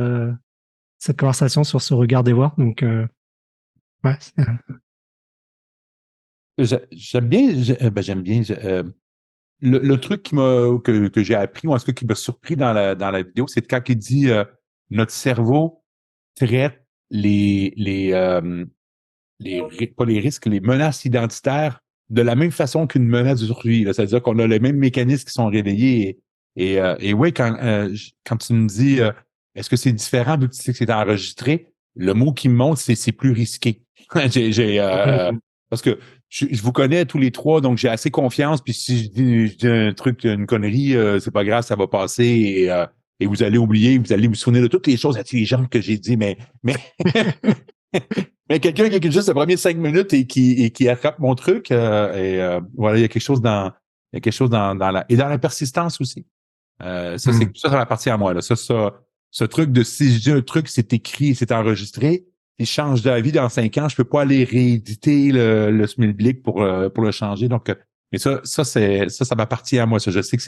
cette conversation sur ce regard des voix. Donc, ouais. J'aime bien, j'aime bien. Le truc que j'ai appris, ou en tout cas qui m'a surpris dans la vidéo, c'est quand il dit notre cerveau traite pas les risques, les menaces identitaires de la même façon qu'une menace de survie. C'est-à-dire qu'on a les mêmes mécanismes qui sont réveillés. Et oui, quand tu me dis est-ce que c'est différent vu que tu sais que c'est enregistré, le mot qui me montre, c'est plus risqué. Parce que je vous connais tous les trois, donc j'ai assez confiance. Puis si je dis un truc, une connerie, c'est pas grave, ça va passer et vous allez oublier, vous allez vous souvenir de toutes les choses intelligentes que j'ai dit, mais mais quelqu'un qui écoute juste les premiers 5 minutes et qui attrape mon truc, voilà, il y a quelque chose dans la persistance aussi. Ça m'appartient à moi, là. Ce truc de si je dis un truc, c'est écrit, c'est enregistré, il change d'avis dans 5 ans, je peux pas aller rééditer le Smilblick pour le changer. Donc, mais ça m'appartient à moi. Ça, je sais que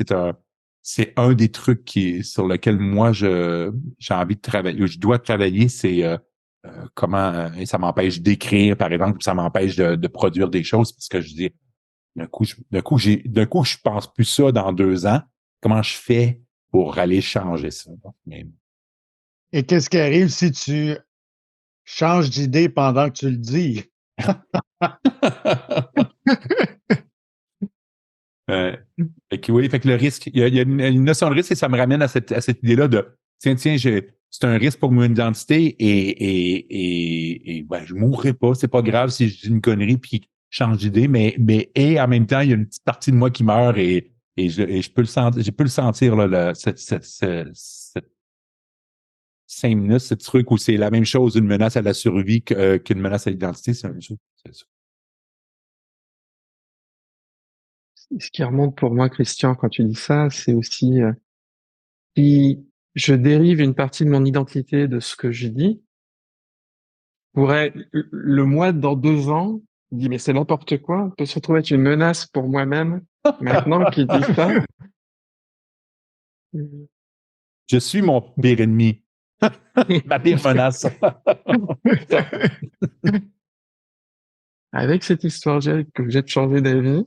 c'est un des trucs sur lequel moi j'ai envie de travailler, je dois travailler, c'est comment et ça m'empêche d'écrire, par exemple, ou ça m'empêche de produire des choses parce que je dis d'un coup, je pense plus ça dans 2 ans. Comment je fais pour aller changer ça? Et qu'est-ce qui arrive si tu changes d'idée pendant que tu le dis? Fait que le risque, il y a une notion de risque et ça me ramène à cette idée-là de tiens, c'est un risque pour mon identité et ben, je mourrai pas, c'est pas grave si je dis une connerie puis je change d'idée, mais en même temps, il y a une petite partie de moi qui meurt et je peux le sentir, cette 5 minutes, ce truc où c'est la même chose, une menace à la survie qu'une menace à l'identité, c'est la même chose. Ce qui remonte pour moi, Christian, quand tu dis ça, c'est aussi si je dérive une partie de mon identité de ce que je dis, pourrait le moi dans 2 ans dit mais c'est n'importe quoi, on peut se retrouver être une menace pour moi-même maintenant qu'il dit ça. Je suis mon pire ennemi. Ma pire menace. Avec cette histoire, j'ai que j'ai de changer d'avis.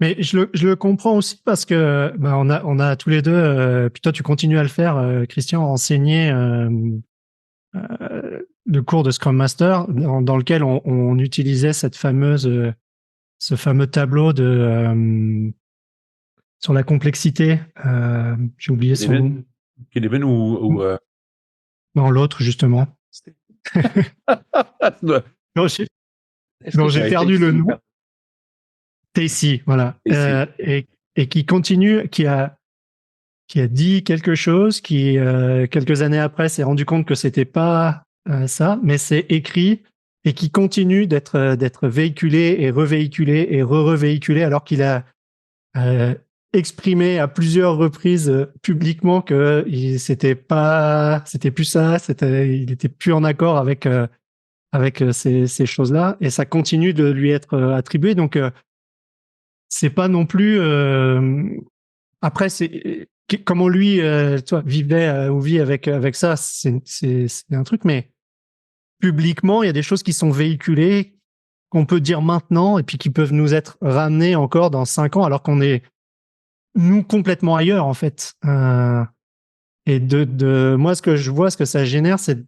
Mais je le comprends aussi parce que bah, on a tous les deux, puis toi tu continues à le faire, Christian, enseigner le cours de Scrum Master dans lequel on utilisait ce fameux tableau sur la complexité. J'ai oublié son nom. Kevin ou Non, l'autre justement. Non, j'ai perdu le nom. Stacy, voilà. Stacy. Et qui continue, qui a dit quelque chose, qui quelques années après s'est rendu compte que c'était pas ça, mais c'est écrit et qui continue d'être véhiculé et revéhiculé et revéhiculé alors qu'il a exprimé à plusieurs reprises publiquement que c'était plus ça, il était plus en accord avec ces choses-là, et ça continue de lui être attribué. Donc c'est pas non plus après c'est comment lui tu vois, vivait ou vit avec ça, c'est un truc, mais publiquement il y a des choses qui sont véhiculées qu'on peut dire maintenant et puis qui peuvent nous être ramenées encore dans 5 ans alors qu'on est nous complètement ailleurs en fait. Et de moi ce que je vois, ce que ça génère, c'est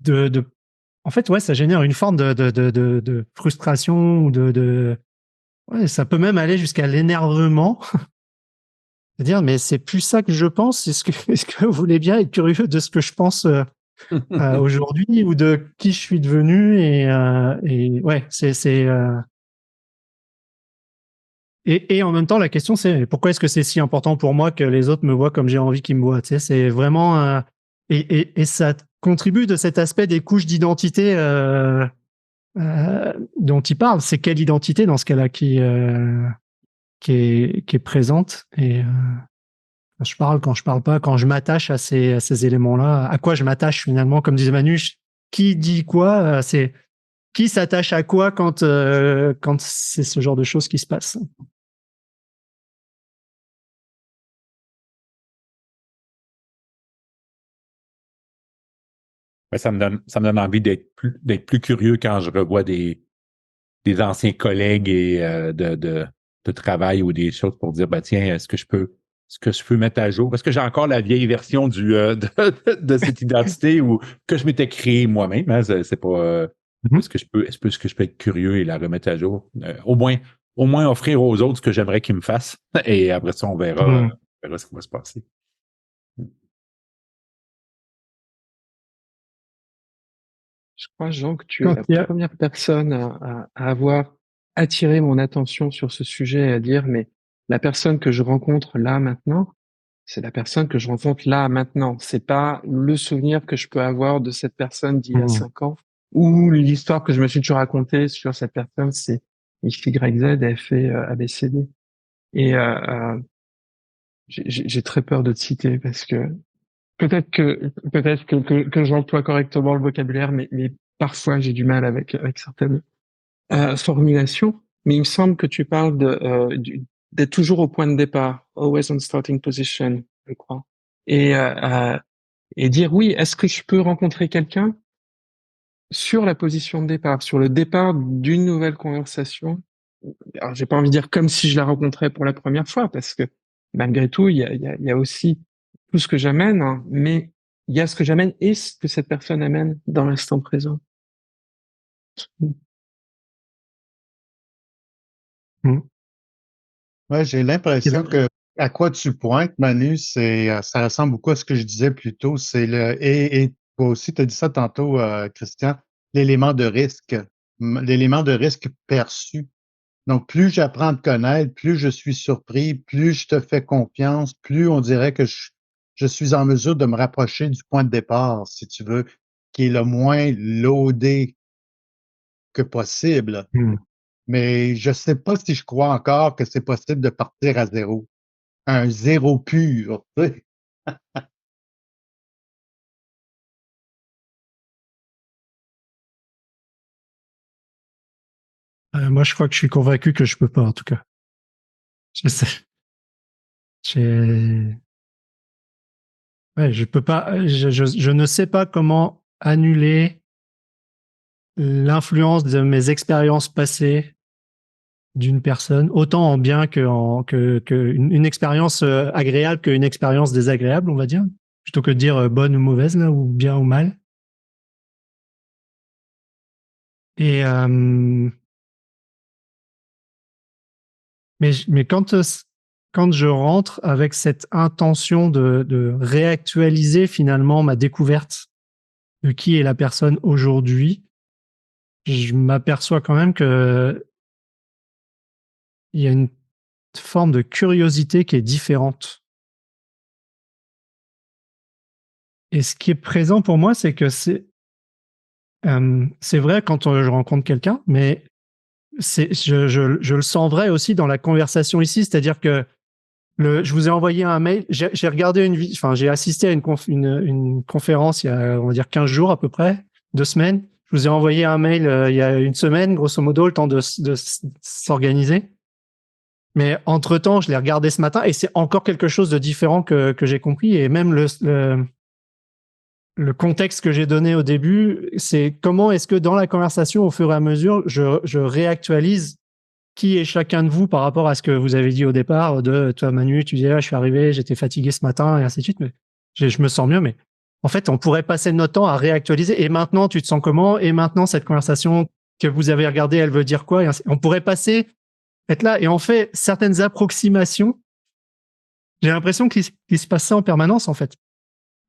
de en fait ouais, ça génère une forme de frustration ou ouais, ça peut même aller jusqu'à l'énervement. C'est-à-dire, mais c'est plus ça que je pense. Est-ce que vous voulez bien être curieux de ce que je pense aujourd'hui ou de qui je suis devenu, et ouais, et en même temps, la question c'est pourquoi est-ce que c'est si important pour moi que les autres me voient comme j'ai envie qu'ils me voient. Tu sais, c'est vraiment et ça contribue de cet aspect des couches d'identité dont il parle. C'est quelle identité dans ce cas-là qui est présente, et quand je parle pas, quand je m'attache à ces éléments-là, à quoi je m'attache finalement, comme disait Manu, qui dit quoi, c'est qui s'attache à quoi quand c'est ce genre de choses qui se passent. Ben, ça me donne envie d'être plus curieux quand je revois des anciens collègues et de travail ou des choses pour dire, ben tiens, est-ce que je peux mettre à jour? Parce que j'ai encore la vieille version de cette identité ou que je m'étais créé moi-même. Hein, c'est pas est-ce que je peux être curieux et la remettre à jour? Au moins offrir aux autres ce que j'aimerais qu'ils me fassent. Et après ça, on verra ce qui va se passer. Je crois, Jean, que tu es la première personne à avoir attiré mon attention sur ce sujet et à dire, mais la personne que je rencontre là maintenant, c'est la personne que je rencontre là maintenant. C'est pas le souvenir que je peux avoir de cette personne d'il y a 5 ans ou l'histoire que je me suis toujours racontée sur cette personne, c'est X, Y, Z, elle fait ABCD. Et j'ai très peur de te citer parce que peut-être que j'emploie correctement le vocabulaire, mais parfois j'ai du mal avec certaines formulations. Mais il me semble que tu parles d'être toujours au point de départ, always on starting position, je crois. Et dire oui, est-ce que je peux rencontrer quelqu'un sur la position de départ, sur le départ d'une nouvelle conversation? Alors j'ai pas envie de dire comme si je la rencontrais pour la première fois, parce que malgré tout, il y a aussi tout ce que j'amène, hein, mais il y a ce que j'amène et ce que cette personne amène dans l'instant présent. Ouais, j'ai l'impression que à quoi tu pointes, Manu, ça ressemble beaucoup à ce que je disais plus tôt. C'est et toi aussi, tu as dit ça tantôt, Christian, l'élément de risque, l'élément de risque perçu. Donc, plus j'apprends à te connaître, plus je suis surpris, plus je te fais confiance, plus on dirait que je suis en mesure de me rapprocher du point de départ, si tu veux, qui est le moins loadé que possible. Mais je sais pas si je crois encore que c'est possible de partir à zéro. Un zéro pur, tu sais. Moi, je crois que je suis convaincu que je peux pas, en tout cas. Je sais. Ouais, je peux pas. Je ne sais pas comment annuler l'influence de mes expériences passées d'une personne, autant en bien que une expérience agréable qu'une expérience désagréable, on va dire, plutôt que de dire bonne ou mauvaise, là, ou bien ou mal. Et mais quand je rentre avec cette intention de réactualiser finalement ma découverte de qui est la personne aujourd'hui, je m'aperçois quand même que il y a une forme de curiosité qui est différente. Et ce qui est présent pour moi, c'est que c'est vrai quand je rencontre quelqu'un, mais je le sens vrai aussi dans la conversation ici, c'est-à-dire que je vous ai envoyé un mail, j'ai regardé j'ai assisté à une conférence il y a, on va dire 15 jours à peu près, 2 semaines. Je vous ai envoyé un mail il y a une semaine, grosso modo, le temps de s'organiser. Mais entre-temps, je l'ai regardé ce matin et c'est encore quelque chose de différent que j'ai compris. Et même le contexte que j'ai donné au début, c'est comment est-ce que dans la conversation, au fur et à mesure, je réactualise qui est chacun de vous par rapport à ce que vous avez dit au départ. De toi, Manu, tu disais là, je suis arrivé, j'étais fatigué ce matin et ainsi de suite. Mais je me sens mieux. Mais en fait, on pourrait passer notre temps à réactualiser. Et maintenant, tu te sens comment? Et maintenant, cette conversation que vous avez regardée, elle veut dire quoi? On pourrait être là et on fait certaines approximations. J'ai l'impression qu'il se passe ça en permanence, en fait.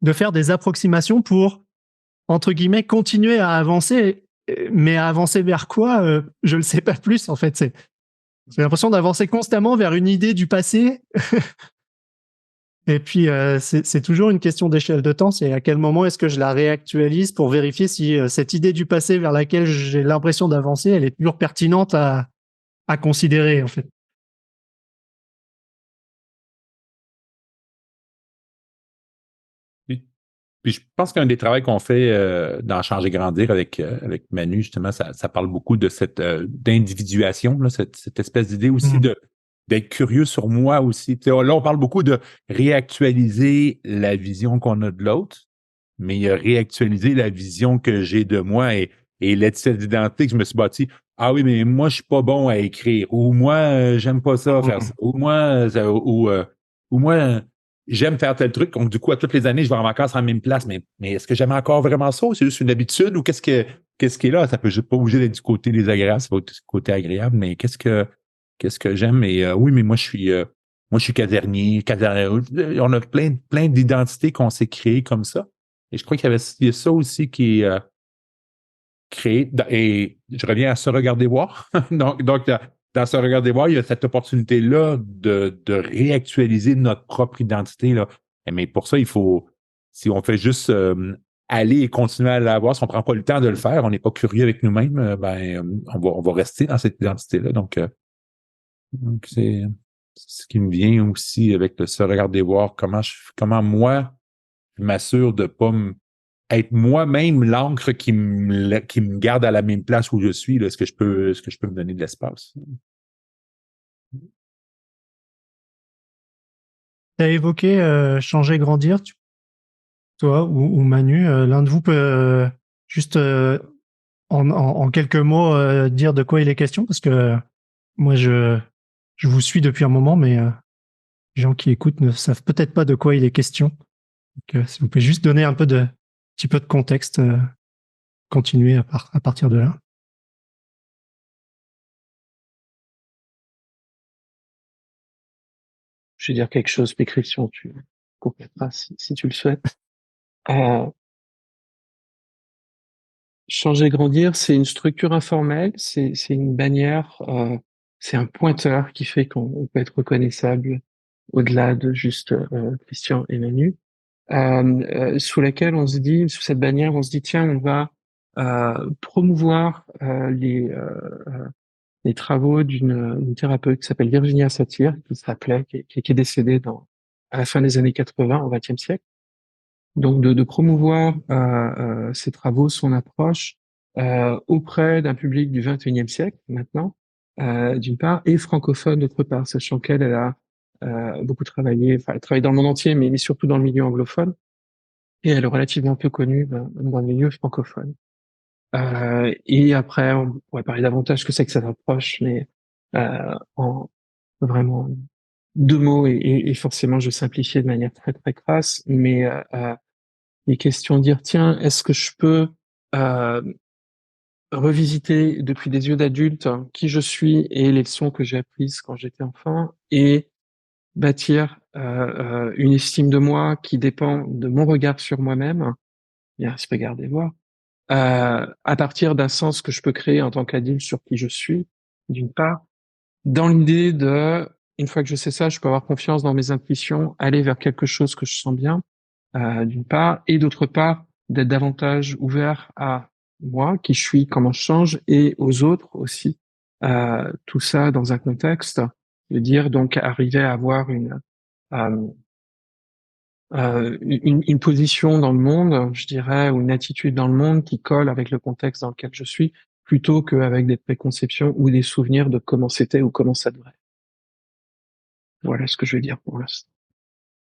De faire des approximations pour, entre guillemets, continuer à avancer. Mais à avancer vers quoi? Je ne sais pas plus, en fait. J'ai l'impression d'avancer constamment vers une idée du passé. Et puis, c'est toujours une question d'échelle de temps. C'est à quel moment est-ce que je la réactualise pour vérifier si cette idée du passé vers laquelle j'ai l'impression d'avancer, elle est toujours pertinente à considérer, en fait. Puis je pense qu'un des travaux qu'on fait dans Changer Grandir avec Manu, justement, ça parle beaucoup de cette d'individuation, là, cette espèce d'idée aussi d'être curieux sur moi aussi. Tu sais, là, on parle beaucoup de réactualiser la vision qu'on a de l'autre, mais il y a réactualiser la vision que j'ai de moi et l'étiquette d'identité que je me suis bâti. Ah oui, mais moi, je suis pas bon à écrire. Ou moi, j'aime pas ça, faire ça. Ou moi, ou moi, j'aime faire tel truc. Donc, du coup, à toutes les années, je vais en vacances à la même place. Mais est-ce que j'aime encore vraiment ça ou c'est juste une habitude ou qu'est-ce qui est là? Ça peut pas bouger d'être du côté désagréable, c'est pas du côté agréable, mais qu'est-ce que j'aime? Et oui, mais moi, je suis casanier. On a plein d'identités qu'on s'est créées comme ça. Et je crois il y a ça aussi qui est créé. Et je reviens à se regarder voir. donc dans se regarder voir, il y a cette opportunité-là de réactualiser notre propre identité, là. Mais pour ça, si on fait juste aller et continuer à l'avoir, si on prend pas le temps de le faire, on n'est pas curieux avec nous-mêmes, on va rester dans cette identité-là. Donc c'est ce qui me vient aussi avec le se regarder voir, comment moi, je m'assure de pas être moi-même l'encre qui me garde à la même place où je suis. Là, est-ce que je peux me donner de l'espace? Tu as évoqué changer, grandir, toi ou Manu. L'un de vous peut juste en quelques mots dire de quoi il est question, parce que moi, je vous suis depuis un moment, mais les gens qui écoutent ne savent peut-être pas de quoi il est question. Donc, si vous pouvez juste donner petit peu de contexte, continuer à partir de là. Je vais dire quelque chose, puis Christian, tu compléteras si tu le souhaites. Euh, Changer, grandir, c'est une structure informelle, c'est une bannière, c'est un pointeur qui fait qu'on peut être reconnaissable au-delà de juste Christian et Manu, sous laquelle on se dit, sous cette bannière, on se dit tiens, on va promouvoir les travaux d'une thérapeute qui s'appelle Virginia Satir, qui est décédée à la fin des années 80 au XXe siècle. Donc de promouvoir ses travaux, son approche auprès d'un public du XXIe siècle maintenant, d'une part, et francophone d'autre part, sachant qu'elle a beaucoup travaillé, enfin elle travaille dans le monde entier, mais surtout dans le milieu anglophone, et elle est relativement peu connue dans le milieu francophone. Et après, on pourrait parler davantage que c'est que cette approche, mais en vraiment 2 mots, et forcément je simplifiais de manière très très crasse, mais les questions de dire tiens, est-ce que je peux euh, revisiter depuis des yeux d'adulte qui je suis et les leçons que j'ai apprises quand j'étais enfant et bâtir une estime de moi qui dépend de mon regard sur moi-même, bien se regarder voir, à partir d'un sens que je peux créer en tant qu'adulte sur qui je suis, d'une part, dans l'idée de, une fois que je sais ça, je peux avoir confiance dans mes intuitions, aller vers quelque chose que je sens bien, d'une part, et d'autre part, d'être davantage ouvert à moi, qui je suis, comment je change, et aux autres aussi. Tout ça dans un contexte de dire, donc, arriver à avoir euh, une position dans le monde, je dirais, ou une attitude dans le monde qui colle avec le contexte dans lequel je suis, plutôt qu'avec des préconceptions ou des souvenirs de comment c'était ou comment ça devrait. Voilà ce que je vais dire pour l'instant.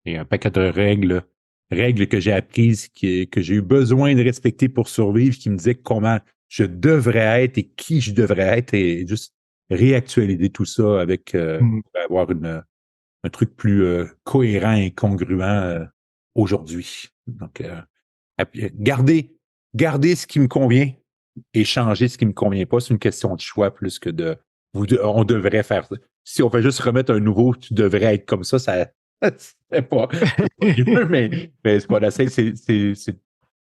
Et un paquet de règles que j'ai apprises, que j'ai eu besoin de respecter pour survivre, qui me disaient comment je devrais être et qui je devrais être, et juste réactualiser tout ça avec pour avoir un truc plus cohérent et congruent aujourd'hui. Donc, garder ce qui me convient et changer ce qui me convient pas, c'est une question de choix plus que on devrait faire ça. Si on fait juste remettre un nouveau, tu devrais être comme ça, c'est pas mieux, mais c'est pas la scène, c'est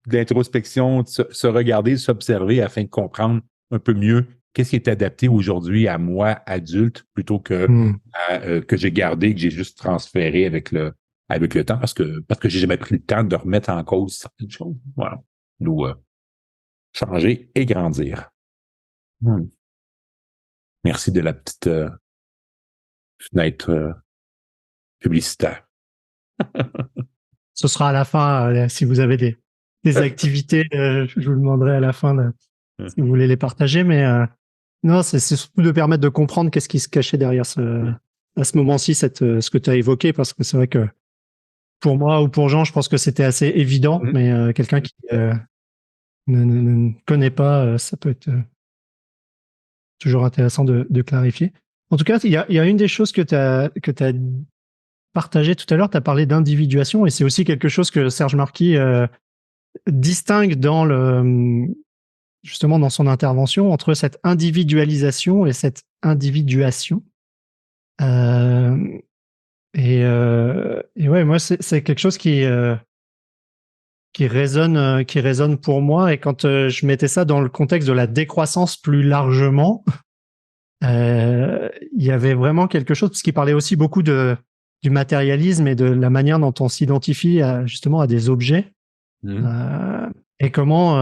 de l'introspection, de se regarder, de s'observer afin de comprendre un peu mieux qu'est-ce qui est adapté aujourd'hui à moi, adulte, plutôt que que j'ai gardé, que j'ai juste transféré avec le temps, parce que j'ai jamais pris le temps de remettre en cause certaines choses. Voilà. Nous, changer et grandir. Merci de la petite fenêtre publicitaire. Ce sera à la fin, si vous avez des activités, je vous demanderai à la fin si vous voulez les partager, mais non, c'est surtout de permettre de comprendre qu'est-ce qui se cachait derrière à ce moment-ci, ce que tu as évoqué, parce que c'est vrai que pour moi ou pour Jean, je pense que c'était assez évident, mais quelqu'un qui ne connaît pas, ça peut être toujours intéressant de clarifier. En tout cas, il y a une des choses que tu as partagé tout à l'heure, tu as parlé d'individuation, et c'est aussi quelque chose que Serge Marquis distingue justement dans son intervention entre cette individualisation et cette individuation. Et ouais, moi, c'est quelque chose qui résonne pour moi. Et quand je mettais ça dans le contexte de la décroissance plus largement, il y avait vraiment quelque chose, parce qu'il parlait aussi beaucoup du matérialisme et de la manière dont on s'identifie justement à des objets. Et comment,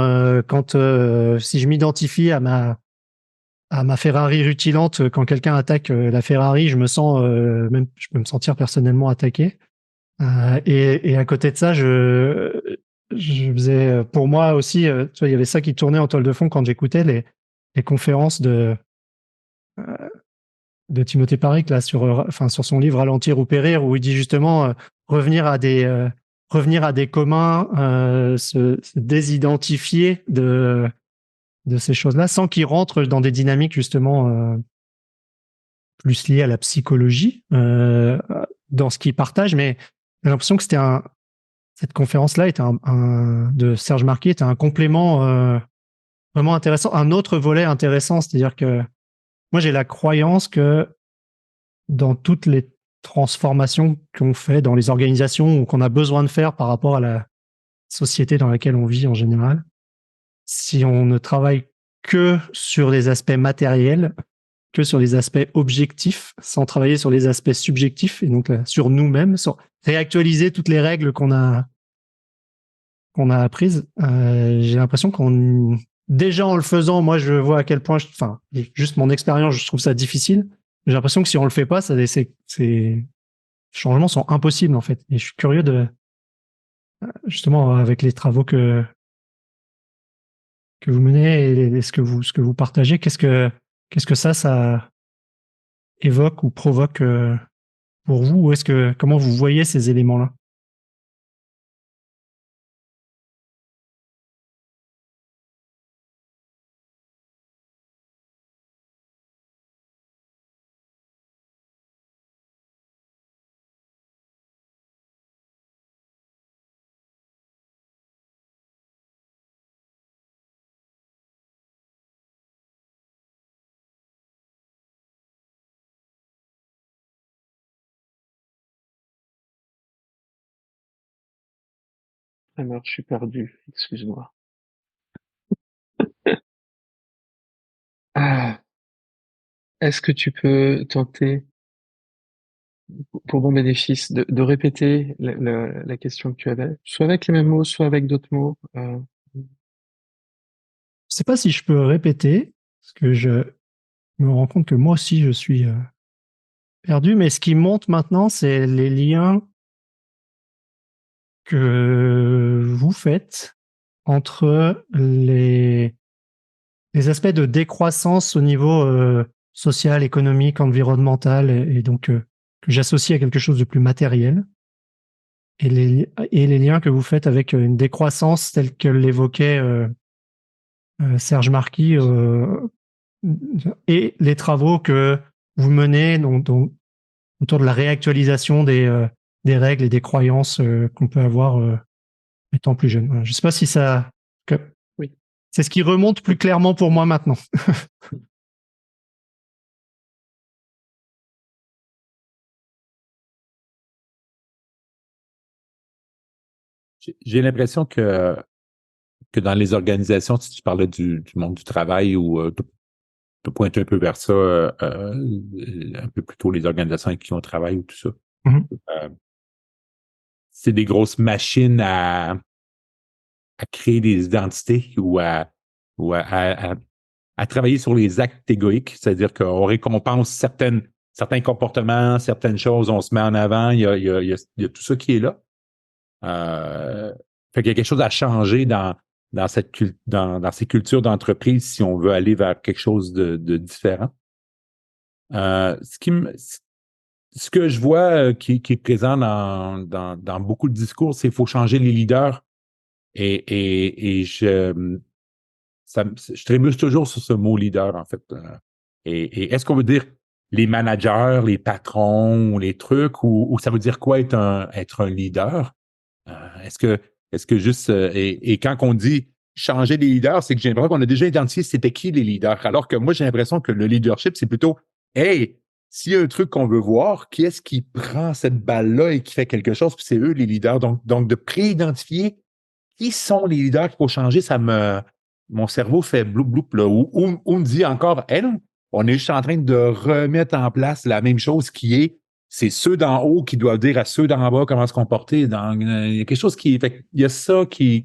si je m'identifie à ma Ferrari rutilante, quand quelqu'un attaque la Ferrari, je peux me sentir personnellement attaqué. Et à côté de ça, je faisais, pour moi aussi, tu vois, il y avait ça qui tournait en toile de fond quand j'écoutais les conférences de Timothée Parric là sur son livre Ralentir ou périr, où il dit justement revenir à des communs, se désidentifier de ces choses-là, sans qu'ils rentrent dans des dynamiques justement plus liées à la psychologie dans ce qu'ils partagent. Mais j'ai l'impression que cette conférence-là était de Serge Marquis était un complément vraiment intéressant, un autre volet intéressant, c'est-à-dire que moi j'ai la croyance que dans toutes les transformations qu'on fait dans les organisations ou qu'on a besoin de faire par rapport à la société dans laquelle on vit en général, si on ne travaille que sur les aspects matériels, que sur les aspects objectifs, sans travailler sur les aspects subjectifs, et donc sur nous-mêmes, sur réactualiser toutes les règles qu'on a apprises, j'ai l'impression déjà en le faisant, moi je vois à quel point, juste mon expérience, je trouve ça difficile. J'ai l'impression que si on le fait pas, ces changements sont impossibles en fait. Et je suis curieux justement, avec les travaux que vous menez et ce que vous partagez, qu'est-ce que ça évoque ou provoque pour vous, ou comment vous voyez ces éléments-là? Alors, je suis perdu, excuse-moi. Est-ce que tu peux tenter, pour bon bénéfice, de répéter la question que tu avais, soit avec les mêmes mots, soit avec d'autres mots? Je sais pas si je peux répéter, parce que je me rends compte que moi aussi je suis perdu, mais ce qui monte maintenant, c'est les liens que vous faites entre les aspects de décroissance au niveau social, économique, environnemental, et donc que j'associe à quelque chose de plus matériel, et les liens que vous faites avec une décroissance telle que l'évoquait Serge Marquis, et les travaux que vous menez autour de la réactualisation des règles et des croyances qu'on peut avoir étant plus jeune. Voilà. Je ne sais pas si ça... Oui. C'est ce qui remonte plus clairement pour moi maintenant. J'ai l'impression que dans les organisations, si tu parlais du monde du travail ou tu pointes un peu vers ça un peu plus tôt, les organisations avec qui on travaille ou tout ça. Mhm. C'est des grosses machines à créer des identités ou à travailler sur les actes égoïques, c'est-à-dire qu'on récompense certains comportements, certaines choses, on se met en avant, il y a tout ça qui est là. Fait qu'il y a quelque chose à changer dans ces cultures d'entreprise si on veut aller vers quelque chose de différent. Ce que je vois qui est présent dans beaucoup de discours, c'est qu'il faut changer les leaders. Et je trémuse toujours sur ce mot leader, en fait. Et est-ce qu'on veut dire les managers, les patrons, les trucs, ou ça veut dire quoi être un leader? Est-ce que juste et quand on dit changer les leaders, c'est que j'ai l'impression qu'on a déjà identifié c'était qui les leaders. Alors que moi, j'ai l'impression que le leadership, c'est plutôt hey, s'il y a un truc qu'on veut voir, qui est-ce qui prend cette balle-là et qui fait quelque chose, puis c'est eux les leaders. Donc de pré-identifier qui sont les leaders qu'il faut changer, mon cerveau fait bloup bloup là, ou me dit encore, hey, non, on est juste en train de remettre en place la même chose c'est ceux d'en haut qui doivent dire à ceux d'en bas comment se comporter. Il y a quelque chose il y a ça qui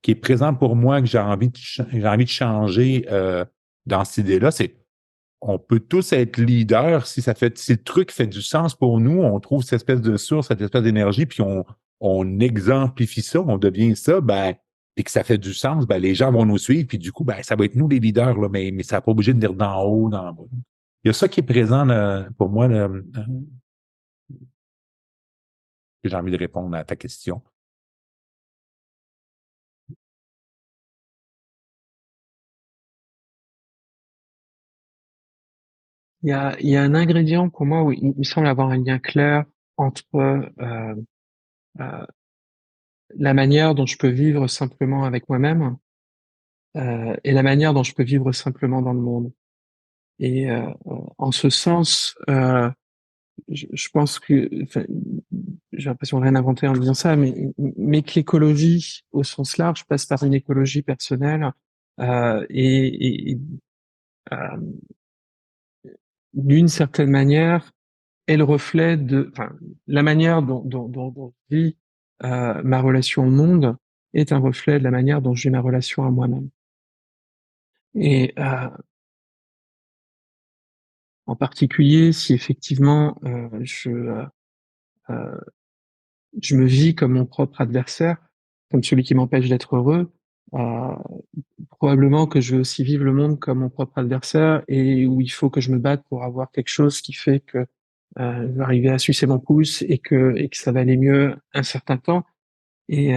est présent pour moi que j'ai envie de changer dans cette idée-là. C'est on peut tous être leaders si le truc fait du sens pour nous, on trouve cette espèce de source, cette espèce d'énergie, puis on exemplifie ça, on devient ça, et que ça fait du sens, les gens vont nous suivre, puis du coup, ça va être nous les leaders, là, mais ça n'a pas obligé de venir d'en haut, d'en bas. Il y a ça qui est présent là, pour moi, là, que j'ai envie de répondre à ta question. Il y a un ingrédient pour moi où il me semble avoir un lien clair entre la manière dont je peux vivre simplement avec moi-même et la manière dont je peux vivre simplement dans le monde. Et en ce sens, je pense que, enfin, j'ai l'impression de rien inventer en disant ça, mais que l'écologie, au sens large, passe par une écologie personnelle et d'une certaine manière, est le reflet enfin, la manière dont je vis ma relation au monde est un reflet de la manière dont je vis ma relation à moi-même. Et en particulier, si effectivement je me vis comme mon propre adversaire, comme celui qui m'empêche d'être heureux, euh, probablement que je vais aussi vivre le monde comme mon propre adversaire et où il faut que je me batte pour avoir quelque chose qui fait que je vais arriver à sucer mon pouce et que ça va aller mieux un certain temps. Et,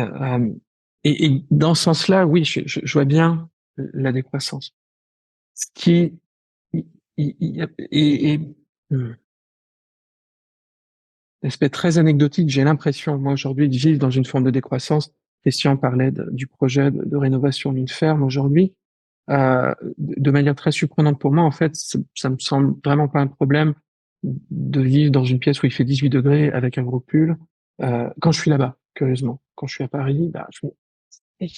et dans ce sens-là, oui, je vois bien la décroissance. Ce qui aspect très anecdotique, j'ai l'impression, moi aujourd'hui, de vivre dans une forme de décroissance. Christian parlait du projet de rénovation d'une ferme aujourd'hui. De manière très surprenante pour moi, en fait, ça me semble vraiment pas un problème de vivre dans une pièce où il fait 18 degrés avec un gros pull. Quand je suis là-bas, curieusement, quand je suis à Paris, il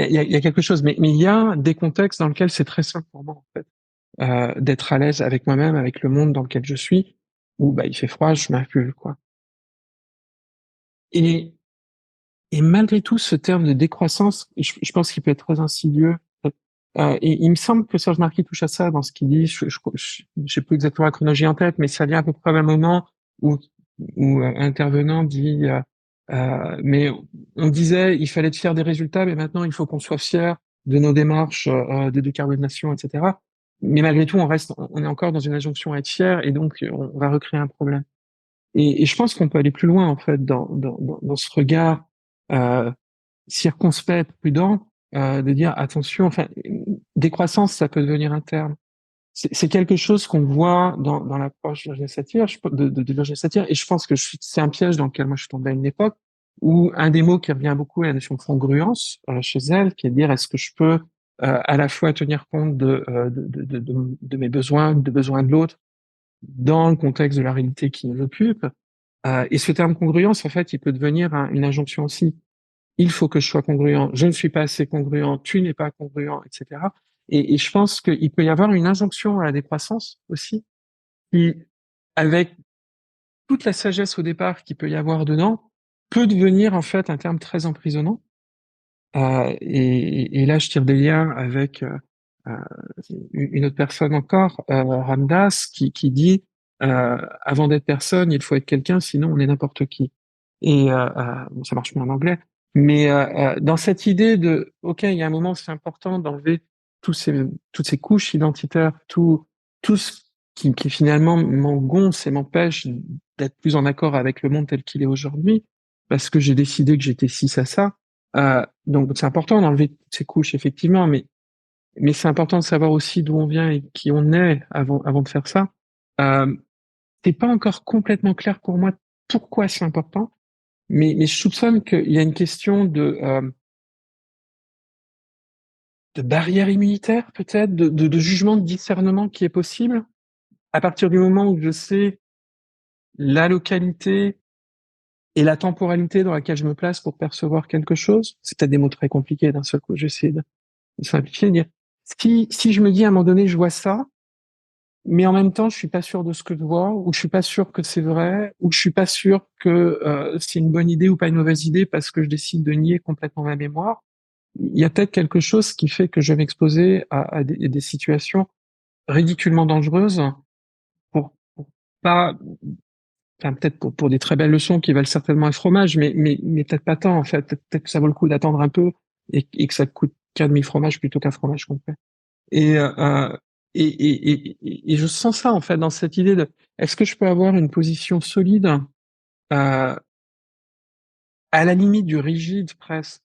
y a quelque chose, mais il y a des contextes dans lesquels c'est très simple pour moi, en fait. d'être à l'aise avec moi-même, avec le monde dans lequel je suis, où il fait froid, je m'affule, quoi. Et, et malgré tout, ce terme de décroissance, je pense qu'il peut être très insidieux. Et il me semble que Serge Marquis touche à ça dans ce qu'il dit. Je sais plus exactement la chronologie en tête, mais ça vient à peu près au même moment où un intervenant dit mais on disait il fallait être fier des résultats, mais maintenant il faut qu'on soit fier de nos démarches de décarbonation, etc. Mais malgré tout, on est encore dans une injonction à être fier, et donc on va recréer un problème. Et je pense qu'on peut aller plus loin en fait dans ce regard euh, circonspect, prudent, de dire attention. Enfin, décroissance, ça peut devenir un terme. C'est quelque chose qu'on voit dans l'approche de Virginie Satir, de Virginie Satir, et je pense que c'est un piège dans lequel moi je suis tombé à une époque où un des mots qui revient beaucoup est la notion de congruence chez elle, qui est de dire est-ce que je peux à la fois tenir compte de mes besoins, des besoins de l'autre, dans le contexte de la réalité qui nous occupe. Et ce terme congruence, en fait, il peut devenir une injonction aussi. Il faut que je sois congruent, je ne suis pas assez congruent, tu n'es pas congruent, etc. Et je pense qu'il peut y avoir une injonction à la décroissance aussi, qui, avec toute la sagesse au départ qu'il peut y avoir dedans, peut devenir en fait un terme très emprisonnant. Et là, je tire des liens avec euh, une autre personne encore, Ramdas, qui dit avant d'être personne, il faut être quelqu'un, sinon on est n'importe qui. Et bon, ça marche mieux en anglais, mais dans cette idée de, ok, il y a un moment, c'est important d'enlever toutes ces couches identitaires, tout ce qui finalement m'engonce et m'empêche d'être plus en accord avec le monde tel qu'il est aujourd'hui, parce que j'ai décidé que j'étais ci, ça. Donc c'est important d'enlever toutes ces couches, effectivement, mais c'est important de savoir aussi d'où on vient et qui on est avant de faire ça. Euh, c'est pas encore complètement clair pour moi pourquoi c'est important, mais je soupçonne qu'il y a une question de barrière immunitaire, peut-être, de jugement, de discernement qui est possible. À partir du moment où je sais la localité et la temporalité dans laquelle je me place pour percevoir quelque chose, c'est peut-être des mots très compliqués d'un seul coup, j'essaie de simplifier, dire, si je me dis à un moment donné, je vois ça, mais en même temps, je suis pas sûr de ce que je vois, ou je suis pas sûr que c'est vrai, ou je suis pas sûr que c'est une bonne idée ou pas une mauvaise idée parce que je décide de nier complètement ma mémoire. Il y a peut-être quelque chose qui fait que je vais m'exposer à des situations ridiculement dangereuses pour pas, enfin peut-être pour des très belles leçons qui valent certainement un fromage, mais peut-être pas tant en fait. Peut-être que ça vaut le coup d'attendre un peu et que ça coûte qu'un demi-fromage plutôt qu'un fromage complet. Et, et je sens ça en fait dans cette idée de est-ce que je peux avoir une position solide euh, à la limite du rigide presque.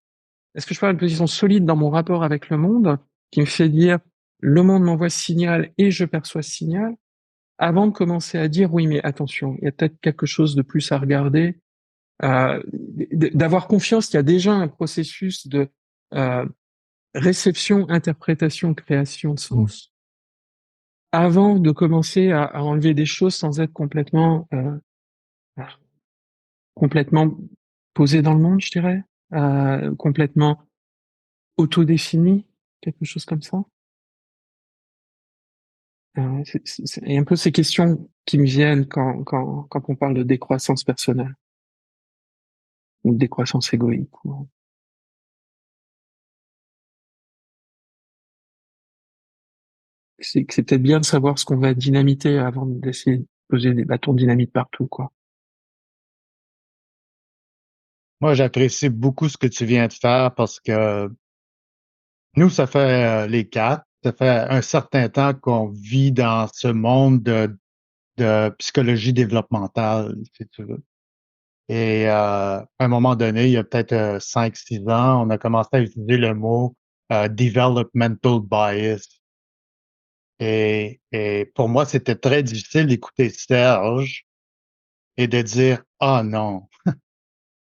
Est-ce que je peux avoir une position solide dans mon rapport avec le monde qui me fait dire le monde m'envoie ce signal et je perçois ce signal avant de commencer à dire oui mais attention, il y a peut-être quelque chose de plus à regarder, d'avoir confiance qu'il y a déjà un processus de euh, réception, interprétation, création de sens avant de commencer à enlever des choses sans être complètement posé dans le monde, je dirais, complètement autodéfini, quelque chose comme ça. Et un peu ces questions qui me viennent quand on parle de décroissance personnelle ou de décroissance égoïque. C'est que c'est peut-être bien de savoir ce qu'on va dynamiter avant d'essayer de poser des bâtons de dynamite partout, quoi. Moi, j'apprécie beaucoup ce que tu viens de faire parce que nous, ça fait les quatre, ça fait un certain temps qu'on vit dans ce monde de psychologie développementale, si tu veux. Et à un moment donné, il y a peut-être 5-6 ans, on a commencé à utiliser le mot developmental bias. Et pour moi, c'était très difficile d'écouter Serge et de dire ah non,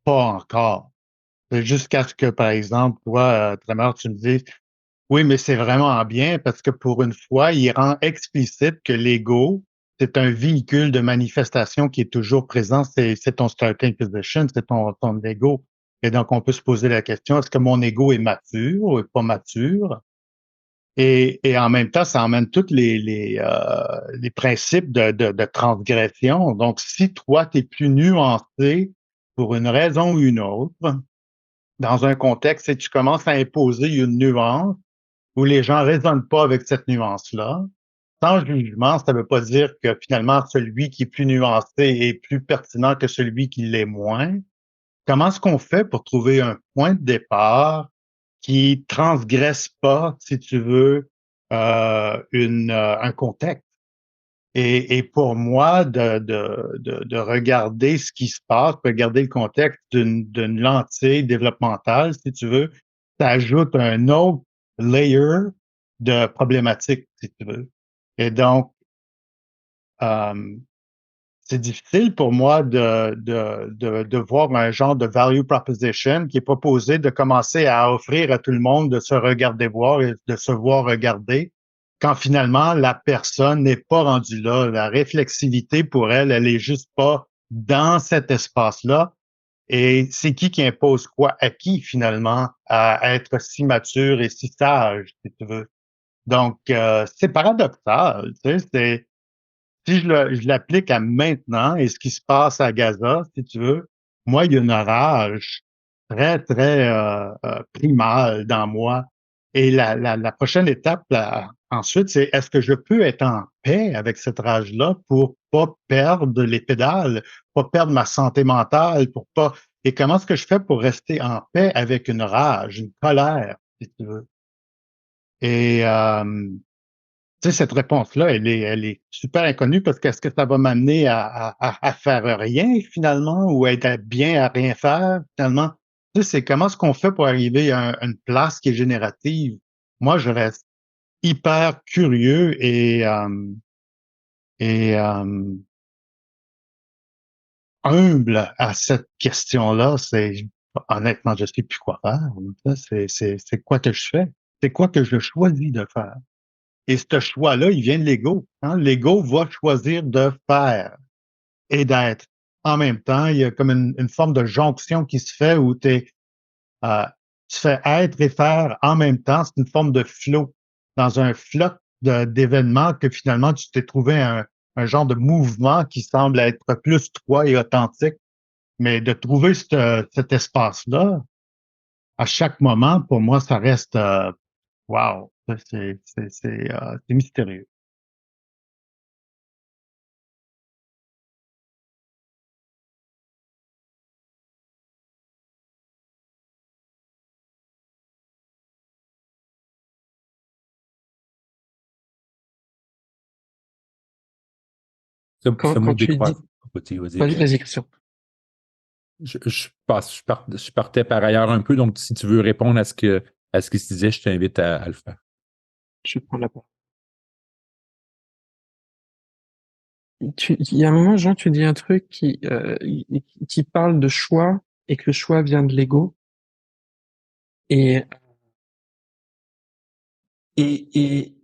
pas encore. Jusqu'à ce que, par exemple, toi, Tremor, tu me dises oui, mais c'est vraiment bien parce que pour une fois, il rend explicite que l'ego, c'est un véhicule de manifestation qui est toujours présent. C'est ton starting position, c'est ton ego. Et donc, on peut se poser la question, est-ce que mon ego est mature ou pas mature? Et en même temps, ça emmène tous les principes de transgression. Donc, si toi, tu es plus nuancé pour une raison ou une autre, dans un contexte, et tu commences à imposer une nuance où les gens raisonnent pas avec cette nuance-là, sans jugement, ça ne veut pas dire que finalement, celui qui est plus nuancé est plus pertinent que celui qui l'est moins. Comment est-ce qu'on fait pour trouver un point de départ qui transgresse pas, si tu veux, un contexte? Et pour moi, de regarder ce qui se passe, regarder le contexte d'une lentille développementale, si tu veux, ça ajoute un autre layer de problématique, si tu veux. Et donc, euh, c'est difficile pour moi de voir un genre de value proposition qui est proposé de commencer à offrir à tout le monde de se regarder voir et de se voir regarder, quand finalement la personne n'est pas rendue là. La réflexivité pour elle, elle est juste pas dans cet espace-là. Et c'est qui impose quoi à qui finalement à être si mature et si sage, si tu veux. Donc, c'est paradoxal, tu sais, si je l'applique à maintenant et ce qui se passe à Gaza, si tu veux, moi, il y a une rage très, très primale dans moi. Et la prochaine étape, ensuite, c'est est-ce que je peux être en paix avec cette rage-là pour pas perdre les pédales, pas perdre ma santé mentale, pour pas. Et comment est-ce que je fais pour rester en paix avec une rage, une colère, si tu veux? Et tu sais, cette réponse-là, elle est super inconnue parce qu'est-ce que ça va m'amener à faire rien finalement ou à être bien à rien faire finalement? Tu sais, c'est comment est-ce qu'on fait pour arriver à une place qui est générative? Moi, je reste hyper curieux et humble à cette question-là. Honnêtement, je sais plus quoi faire. Ça, c'est quoi que je fais? C'est quoi que je choisis de faire? Et ce choix-là, il vient de l'ego. Hein? L'ego va choisir de faire et d'être. En même temps, il y a comme une forme de jonction qui se fait où euh, tu fais être et faire en même temps. C'est une forme de flow. Dans un flot d'événements que finalement, tu t'es trouvé un genre de mouvement qui semble être plus toi et authentique. Mais de trouver cet espace-là, à chaque moment, pour moi, ça reste wow, c'est mystérieux. Ce Quand mot tu dis... décroître. Vas-y. Vas-y, Christian. Je partais par ailleurs un peu, donc si tu veux répondre à ce qui se disait, je t'invite à le faire. Je prends la parole. Il y a un moment, Jean, tu dis un truc qui parle de choix et que le choix vient de l'ego. Et, et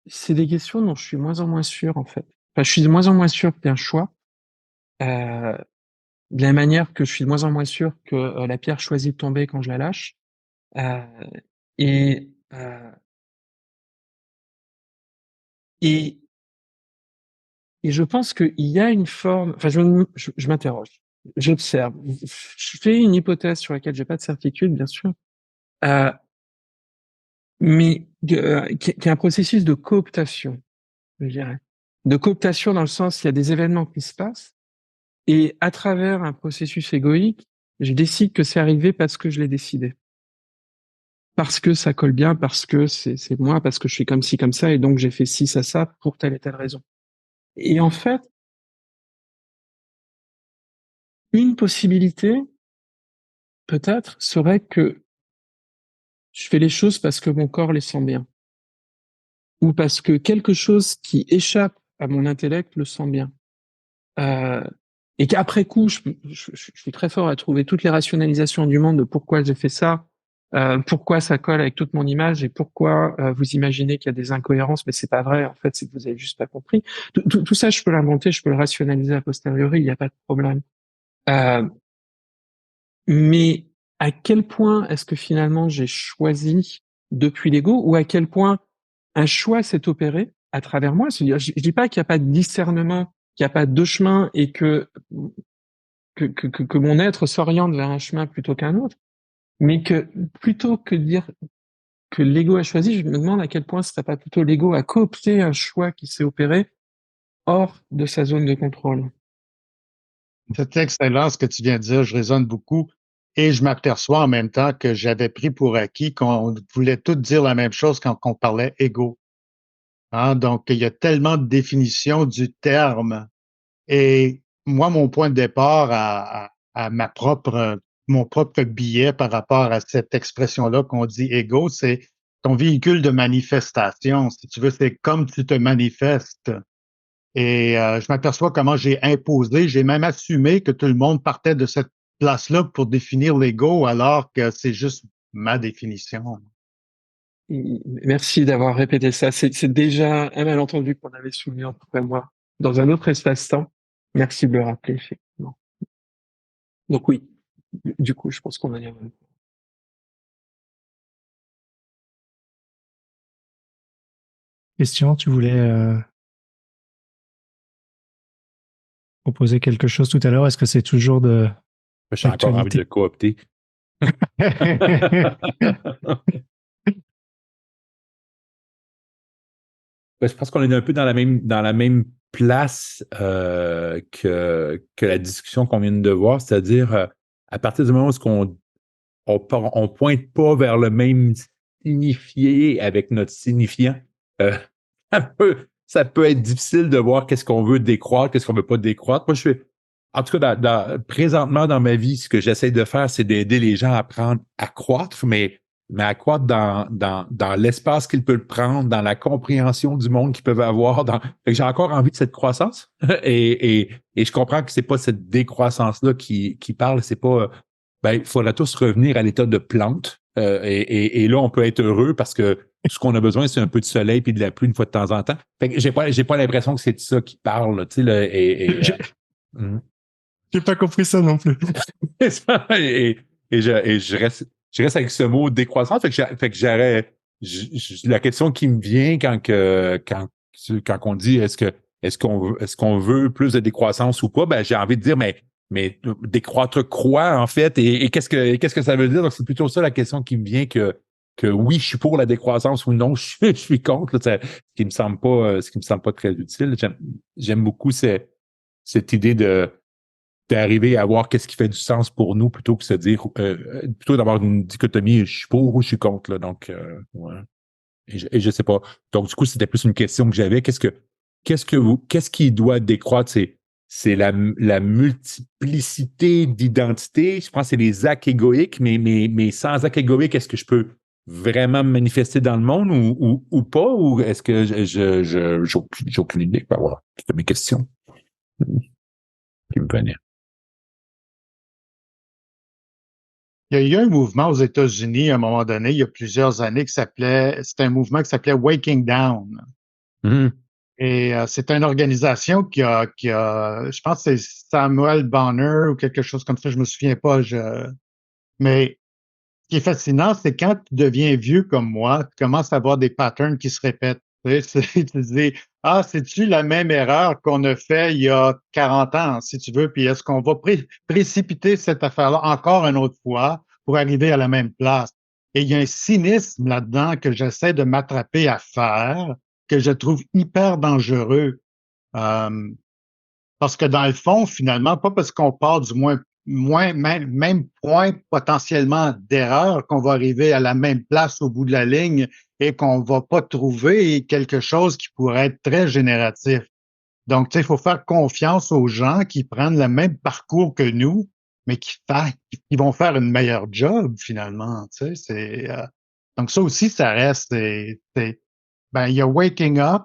c'est des questions dont je suis de moins en moins sûr, en fait. Enfin, je suis de moins en moins sûr qu'il y ait un choix. De la manière que je suis de moins en moins sûr que la pierre choisit de tomber quand je la lâche. Euh, et, euh, et, et je pense qu'il y a une forme... Enfin, je m'interroge. J'observe. Je fais une hypothèse sur laquelle j'ai pas de certitude, bien sûr. Euh, mais qui est un processus de cooptation, je dirais. De cooptation dans le sens, il y a des événements qui se passent, et à travers un processus égoïque, je décide que c'est arrivé parce que je l'ai décidé. Parce que ça colle bien, parce que c'est moi, parce que je suis comme ci, comme ça, et donc j'ai fait ci, ça, pour telle et telle raison. Et en fait, une possibilité, peut-être, serait que je fais les choses parce que mon corps les sent bien. Ou parce que quelque chose qui échappe à mon intellect le sent bien. Et qu'après coup, je suis très fort à trouver toutes les rationalisations du monde de pourquoi j'ai fait ça, pourquoi ça colle avec toute mon image et pourquoi vous imaginez qu'il y a des incohérences, mais c'est pas vrai. En fait, c'est que vous avez juste pas compris. Tout ça, je peux l'inventer, je peux le rationaliser a posteriori, il n'y a pas de problème. Euh, mais à quel point est-ce que finalement j'ai choisi depuis l'ego, ou à quel point un choix s'est opéré à travers moi. C'est-à-dire, je dis pas qu'il n'y a pas de discernement, qu'il n'y a pas deux chemins et que mon être s'oriente vers un chemin plutôt qu'un autre, mais que plutôt que de dire que l'ego a choisi, je me demande à quel point ce serait pas plutôt l'ego à coopter un choix qui s'est opéré hors de sa zone de contrôle. C'est excellent ce que tu viens de dire, je résonne beaucoup et je m'aperçois en même temps que j'avais pris pour acquis qu'on voulait tous dire la même chose quand on parlait ego. Hein? Donc, il y a tellement de définitions du terme et moi, mon point de départ à mon propre billet par rapport à cette expression-là qu'on dit ego, c'est ton véhicule de manifestation. Si tu veux, c'est comme tu te manifestes. Et je m'aperçois comment j'ai même assumé que tout le monde partait de cette place-là pour définir l'ego, alors que c'est juste ma définition. Merci d'avoir répété ça. C'est déjà un malentendu qu'on avait soulevé entre toi et moi dans un autre espace-temps. Merci de le rappeler, effectivement. Donc oui, du coup, je pense qu'on a bien. Question, tu voulais proposer quelque chose tout à l'heure. Est-ce que c'est toujours de J'ai encore envie de coopter. Je pense qu'on est un peu dans la même place que la discussion qu'on vient de voir, c'est-à-dire à partir du moment où on pointe pas vers le même signifié avec notre signifiant, euh, ça peut être difficile de voir qu'est-ce qu'on veut décroître, qu'est-ce qu'on veut pas décroître. Moi, en tout cas, présentement dans ma vie, ce que j'essaie de faire, c'est d'aider les gens à apprendre à croître, mais à croître dans l'espace qu'ils peuvent prendre, dans la compréhension du monde qu'ils peuvent avoir. Fait que j'ai encore envie de cette croissance et je comprends que c'est pas cette décroissance-là qui parle, c'est pas il faudra tous revenir à l'état de plante. Et là, on peut être heureux parce que tout ce qu'on a besoin, c'est un peu de soleil puis de la pluie une fois de temps en temps. Fait que j'ai pas l'impression que c'est de ça qui parle, tu sais, J'ai pas compris ça non plus. je reste avec ce mot décroissance. Fait que la question qui me vient quand on dit est-ce qu'on veut plus de décroissance ou pas, j'ai envie de dire mais décroître quoi en fait et qu'est-ce que ça veut dire? Donc c'est plutôt ça la question qui me vient que oui, je suis pour la décroissance ou non, je suis contre. Là, ce qui me semble pas très utile. J'aime beaucoup cette idée d'arriver à voir qu'est-ce qui fait du sens pour nous plutôt que se dire plutôt d'avoir une dichotomie je suis pour ou je suis contre. Là, donc ouais. Et je sais pas. Donc du coup, c'était plus une question que j'avais. Qu'est-ce qui doit décroître? C'est la multiplicité d'identités. Je pense que c'est les actes égoïques, mais sans actes égoïques, est-ce que je peux vraiment me manifester dans le monde ou pas? Ou est-ce que j'ai aucune idée? Voilà, c'est mes questions qui me venaient. Il y a eu un mouvement aux États-Unis à un moment donné, il y a plusieurs années, c'était un mouvement qui s'appelait Waking Down. Mm-hmm. Et c'est une organisation qui a, je pense que c'est Samuel Bonner ou quelque chose comme ça, je me souviens pas. Mais ce qui est fascinant, c'est quand tu deviens vieux comme moi, tu commences à avoir des patterns qui se répètent. Tu sais, tu te dis, ah, c'est-tu la même erreur qu'on a fait il y a 40 ans, si tu veux, puis est-ce qu'on va précipiter cette affaire-là encore une autre fois pour arriver à la même place? Et il y a un cynisme là-dedans que j'essaie de m'attraper à faire, que je trouve hyper dangereux. Euh, Parce que dans le fond, finalement, pas parce qu'on part du même point potentiellement d'erreur qu'on va arriver à la même place au bout de la ligne et qu'on va pas trouver quelque chose qui pourrait être très génératif. Donc, tu sais, il faut faire confiance aux gens qui prennent le même parcours que nous, mais qui vont faire une meilleure job finalement. Tu sais, donc ça aussi, ça reste. Il y a waking up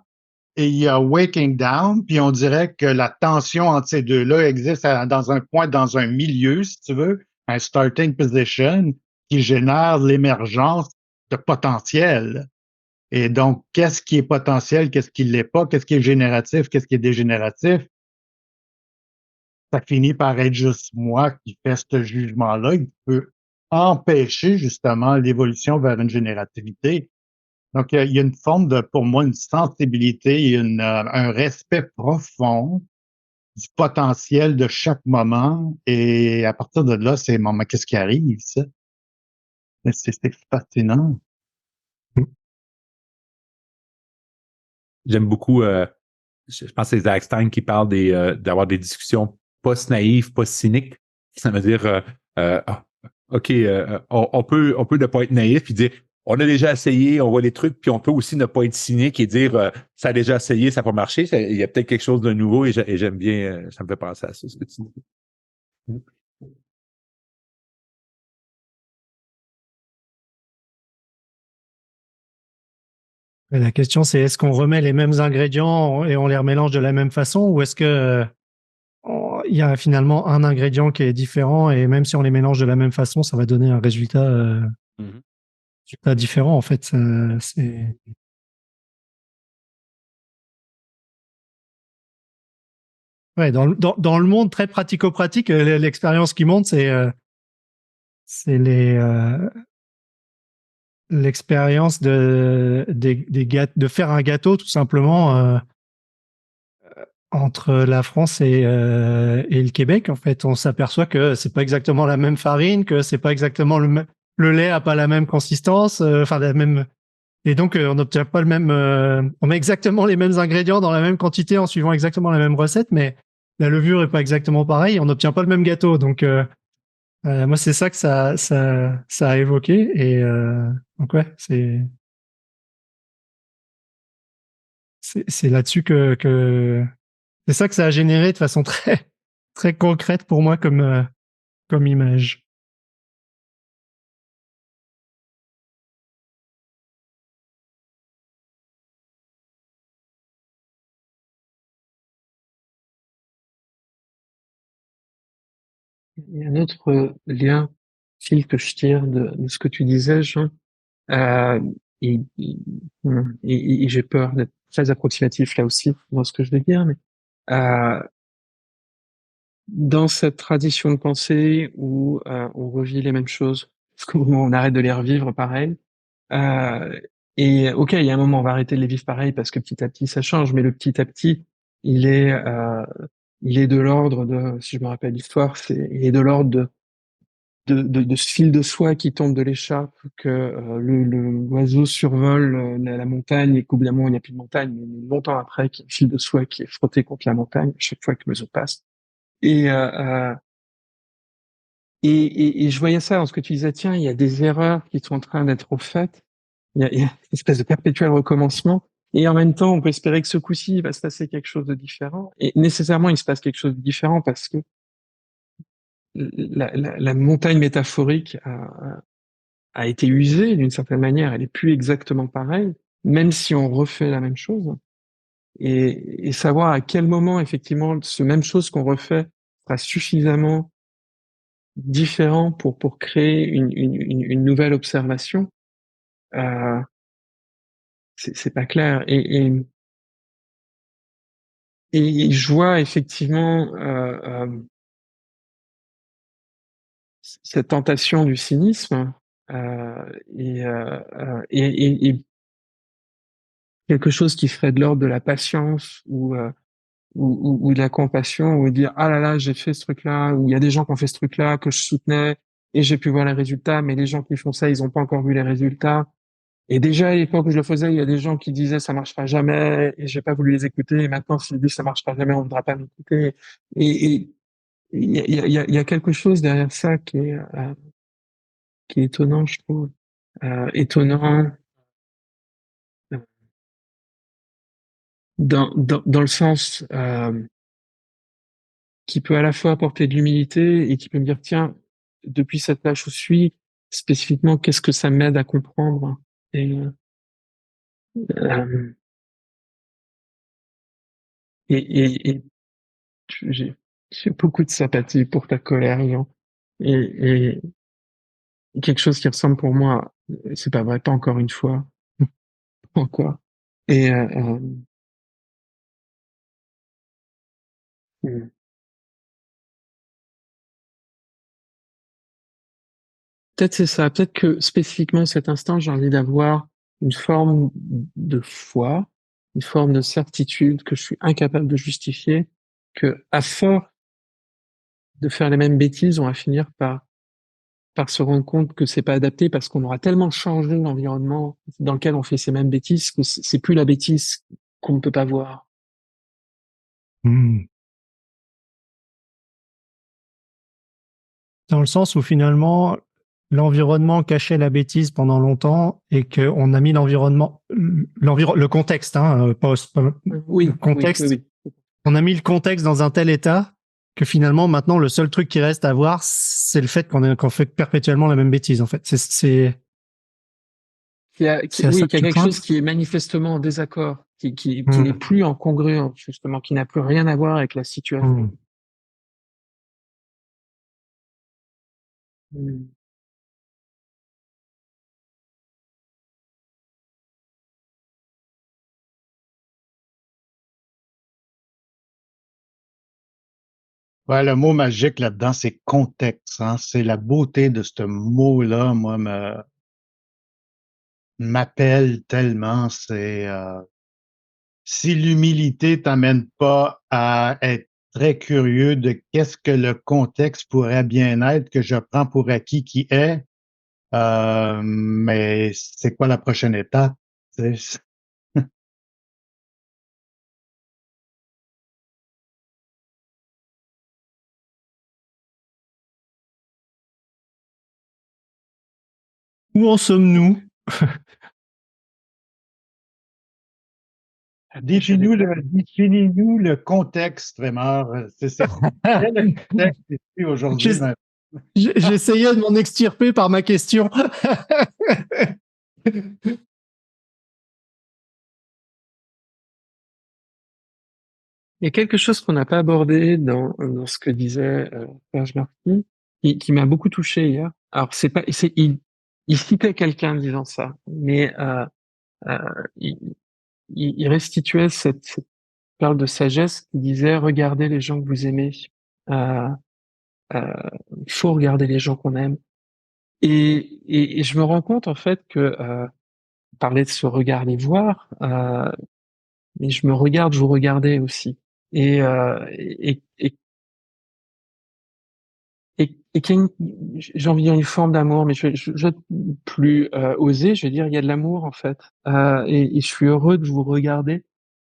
et il y a waking down, puis on dirait que la tension entre ces deux-là existe dans un point, dans un milieu, si tu veux, un starting position qui génère l'émergence de potentiel. Et donc, qu'est-ce qui est potentiel, qu'est-ce qui l'est pas, qu'est-ce qui est génératif, qu'est-ce qui est dégénératif? Ça finit par être juste moi qui fais ce jugement-là. Il peut empêcher justement l'évolution vers une générativité. Donc, il y a une forme de, pour moi, une sensibilité, un respect profond du potentiel de chaque moment. Et à partir de là, c'est, mais qu'est-ce qui arrive, ça? C'est fascinant. J'aime beaucoup, je pense que c'est Zach Stein qui parle d'avoir des discussions post-naïves, post-cyniques. Ça veut dire, OK, on peut ne pas être naïf et dire, on a déjà essayé, on voit des trucs, puis on peut aussi ne pas être cynique et dire, ça a déjà essayé, ça n'a pas marché, il y a peut-être quelque chose de nouveau et j'aime bien, ça me fait penser à ça, ce que tu dis. Et la question, c'est est-ce qu'on remet les mêmes ingrédients et on les remélange de la même façon ou est-ce que il y a finalement un ingrédient qui est différent et même si on les mélange de la même façon, ça va donner un résultat différent en fait. C'est ouais, dans le monde très pratico-pratique, l'expérience qui monte, c'est l'expérience de faire un gâteau tout simplement entre la France et le Québec. En fait, on s'aperçoit que c'est pas exactement la même farine, que c'est pas exactement le lait a pas la même consistance, enfin la même. Et donc, on n'obtient pas le même. On met exactement les mêmes ingrédients dans la même quantité en suivant exactement la même recette, mais la levure est pas exactement pareille. On n'obtient pas le même gâteau. Donc, moi, c'est ça que ça a évoqué. Et donc, ouais, c'est là-dessus que c'est ça que ça a généré de façon très très concrète pour moi comme image. Il y a un autre lien, fil que je tire de ce que tu disais, Jean. Euh, et, et- et j'ai peur d'être très approximatif là aussi dans ce que je vais dire, mais euh, dans cette tradition de pensée où on revit les mêmes choses, jusqu'au moment où on arrête de les revivre pareil. Euh, et ok, il y a un moment, on va arrêter de les vivre pareil parce que petit à petit ça change, mais le petit à petit, il est, euh, il est de l'ordre de, si je me rappelle l'histoire, il est de l'ordre de ce fil de soie qui tombe de l'écharpe, que l'oiseau survole la montagne et qu'au bout d'un moment il n'y a plus de montagne, mais longtemps après, qu'il y a un fil de soie qui est frotté contre la montagne à chaque fois que l'oiseau passe. Et, euh, euh, et je voyais ça dans ce que tu disais, tiens, il y a des erreurs qui sont en train d'être faites, il y a une espèce de perpétuel recommencement, et en même temps, on peut espérer que ce coup-ci, il va se passer quelque chose de différent, et nécessairement, il se passe quelque chose de différent parce que la montagne métaphorique a été usée d'une certaine manière, elle est plus exactement pareille, même si on refait la même chose, et savoir à quel moment, effectivement, ce même chose qu'on refait sera suffisamment différent pour créer une nouvelle observation, euh, c'est pas clair. Et je vois effectivement cette tentation du cynisme et quelque chose qui ferait de l'ordre de la patience ou de la compassion, ou dire ah là là j'ai fait ce truc-là, ou il y a des gens qui ont fait ce truc-là que je soutenais et j'ai pu voir les résultats, mais les gens qui font ça ils ont pas encore vu les résultats. Et déjà à l'époque où je le faisais, il y a des gens qui disaient ça marchera jamais et j'ai pas voulu les écouter. Et maintenant s'ils disent ça marchera jamais, on voudra pas m'écouter. Et il y a quelque chose derrière ça qui est étonnant, je trouve. Étonnant euh, dans le sens qui peut à la fois apporter de l'humilité et qui peut me dire, tiens, depuis cette tâche où je suis, spécifiquement, qu'est-ce que ça m'aide à comprendre? Et, euh, et j'ai beaucoup de sympathie pour ta colère, Jean. Et quelque chose qui ressemble pour moi, c'est pas vrai, pas encore une fois, pas encore. Et peut-être c'est ça. Peut-être que spécifiquement cet instant, j'ai envie d'avoir une forme de foi, une forme de certitude que je suis incapable de justifier, que à force de faire les mêmes bêtises, on va finir par se rendre compte que c'est pas adapté parce qu'on aura tellement changé l'environnement dans lequel on fait ces mêmes bêtises que c'est plus la bêtise qu'on ne peut pas voir. Hmm. Dans le sens où finalement, l'environnement cachait la bêtise pendant longtemps et qu'on a mis le contexte, hein, Oui, le contexte, oui. on a mis le contexte dans un tel état que finalement, maintenant, le seul truc qui reste à voir, c'est le fait qu'on fait perpétuellement la même bêtise, en fait. C'est à ça Oui, que qu'il y a tu quelque pointes. chose qui est manifestement en désaccord, qui Hmm. n'est plus en congruence, justement, qui n'a plus rien à voir avec la situation. Hmm. Ouais, le mot magique là-dedans, c'est contexte. Hein? C'est la beauté de ce mot-là, moi, m'appelle tellement. Si l'humilité t'amène pas à être très curieux de qu'est-ce que le contexte pourrait bien être, que je prends pour acquis qui est, mais c'est quoi la prochaine étape? Tu sais? Où en sommes-nous? Définis-nous le contexte, vraiment. Quel est le contexte ici aujourd'hui? J'essayais de m'en extirper par ma question. Il y a quelque chose qu'on n'a pas abordé dans ce que disait Serge Martin, qui m'a beaucoup touché hier. Alors, c'est pas, il citait quelqu'un disant ça, mais euh, il, il restituait cette perle de sagesse qui disait regardez les gens que vous aimez. Euh, euh, il faut regarder les gens qu'on aime. Et je me rends compte en fait que parler de se regarder voir, mais je me regarde, vous regardez aussi. Et, euh, et, et, et qu'il y a j'ai envie de dire une forme d'amour, mais je vais plus oser, je vais dire il y a de l'amour en fait. Et je suis heureux de vous regarder.